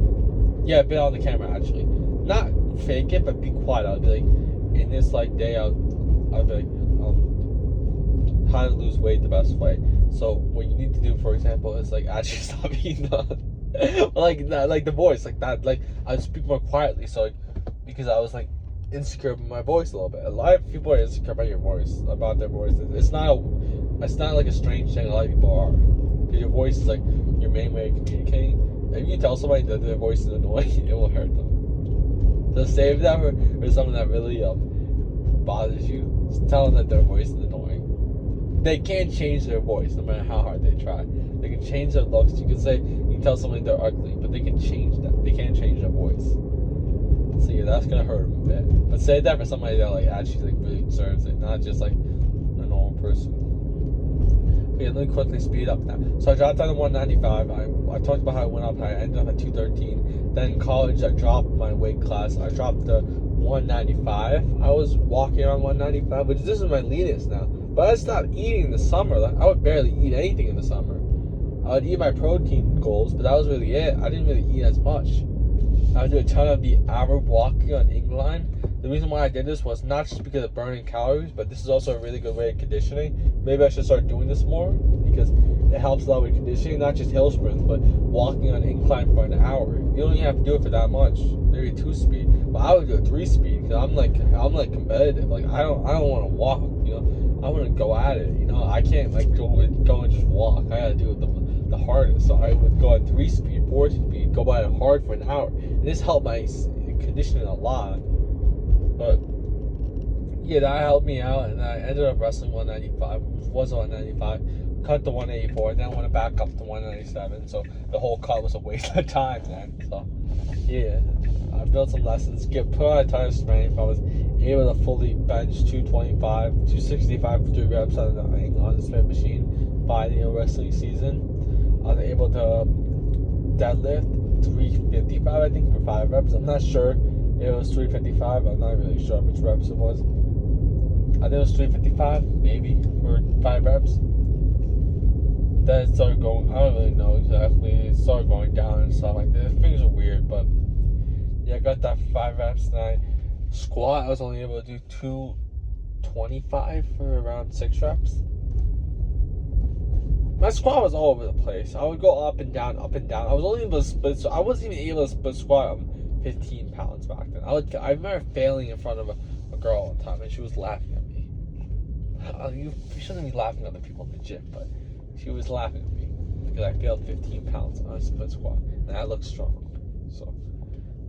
yeah, a bit on the camera actually. Not fake it, but be quiet. I'll be like, in this like day, I'll be like, how to lose weight the best way. So what you need to do, for example, is like actually stop eating like that, like the voice, like that, like I speak more quietly. So like, because I was like insecure about my voice a little bit. A lot of people are insecure about your voice, about their voice. It's not like a strange thing. A lot of people are, because your voice is like your main way of communicating. If you tell somebody that their voice is annoying, it will hurt them. So save that for someone that really bothers you. Just tell them that their voice is annoying. They can't change their voice no matter how hard they try. They can change their looks. You can tell somebody they're ugly, but they can change that. They can't change their voice. So yeah, that's gonna hurt them a bit. But say that for somebody that like actually like really deserves it, not just like a normal person. Okay, let me quickly speed up now. So I dropped down to 195. I talked about how I went up. I ended up at 213. Then in college, I dropped my weight class. I dropped to 195. I was walking around 195, which this is my leanest now. But I stopped eating in the summer. Like, I would barely eat anything in the summer. I would eat my protein goals, but that was really it. I didn't really eat as much. I would do a ton of the hour walking on incline. The reason why I did this was not just because of burning calories, but this is also a really good way of conditioning. Maybe I should start doing this more because it helps a lot with conditioning, not just hill sprints, but walking on incline for an hour. You don't even have to do it for that much, maybe 2-speed. But I would do a 3-speed because I'm like competitive. Like I don't want to walk, you know. I want to go at it, you know. I can't like go and just walk. I gotta do it the hardest. So I would go at 3-speed, 4-speed, go by it hard for an hour. And this helped my conditioning a lot. But yeah, that helped me out, and I ended up wrestling 195. Was 195, cut to 184, then went back up to 197. So the whole cut was a waste of time, man. So yeah, I built some lessons. Put on a ton of strength. I was able to fully bench 225, 265 for 3 reps on the Smith machine by the wrestling season. I was able to deadlift 355, I think, for 5 reps. I'm not sure. It was 355. I'm not really sure which reps it was. I think it was 355, maybe, for 5 reps. Then it started going, I don't really know exactly. It started going down and stuff like that. Things are weird, but yeah, I got that for 5 reps. And I squat, I was only able to do 225 for around 6 reps. My squat was all over the place. I would go up and down, up and down. I was only able to split, so I wasn't even able to split squat 15 pounds back then. I remember failing in front of a girl one time, and she was laughing at me. You shouldn't be laughing at other people in the gym, but she was laughing at me because I failed 15 pounds on a split squat, and I look strong, so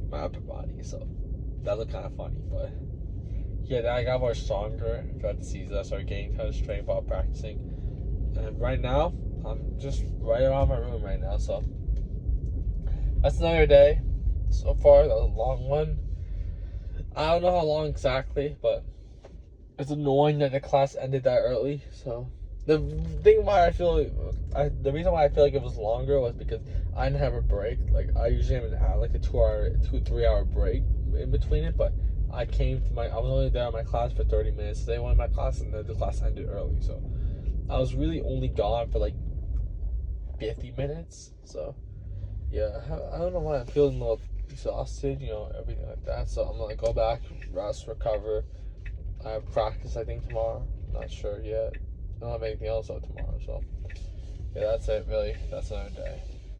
my upper body, so that looked kind of funny. But yeah, then I got more stronger throughout the season. I started gaining a ton of strength while practicing, and right now I'm just right around my room right now. So that's another day. So far, that was a long one. I don't know how long exactly, but it's annoying that the class ended that early. So the reason why I feel like it was longer was because I didn't have a break. Like I usually have like a 2-3 hour break in between it, but I was only there in my class for 30 minutes. They wanted my class, and then the class ended early. So I was really only gone for like 50 minutes. So yeah, I don't know why I'm feeling a little exhausted, everything like that. So I'm gonna go back, rest, recover. I have practice, I think, tomorrow. Not sure yet. I don't have anything else out tomorrow. So yeah, that's it. Really, that's another day.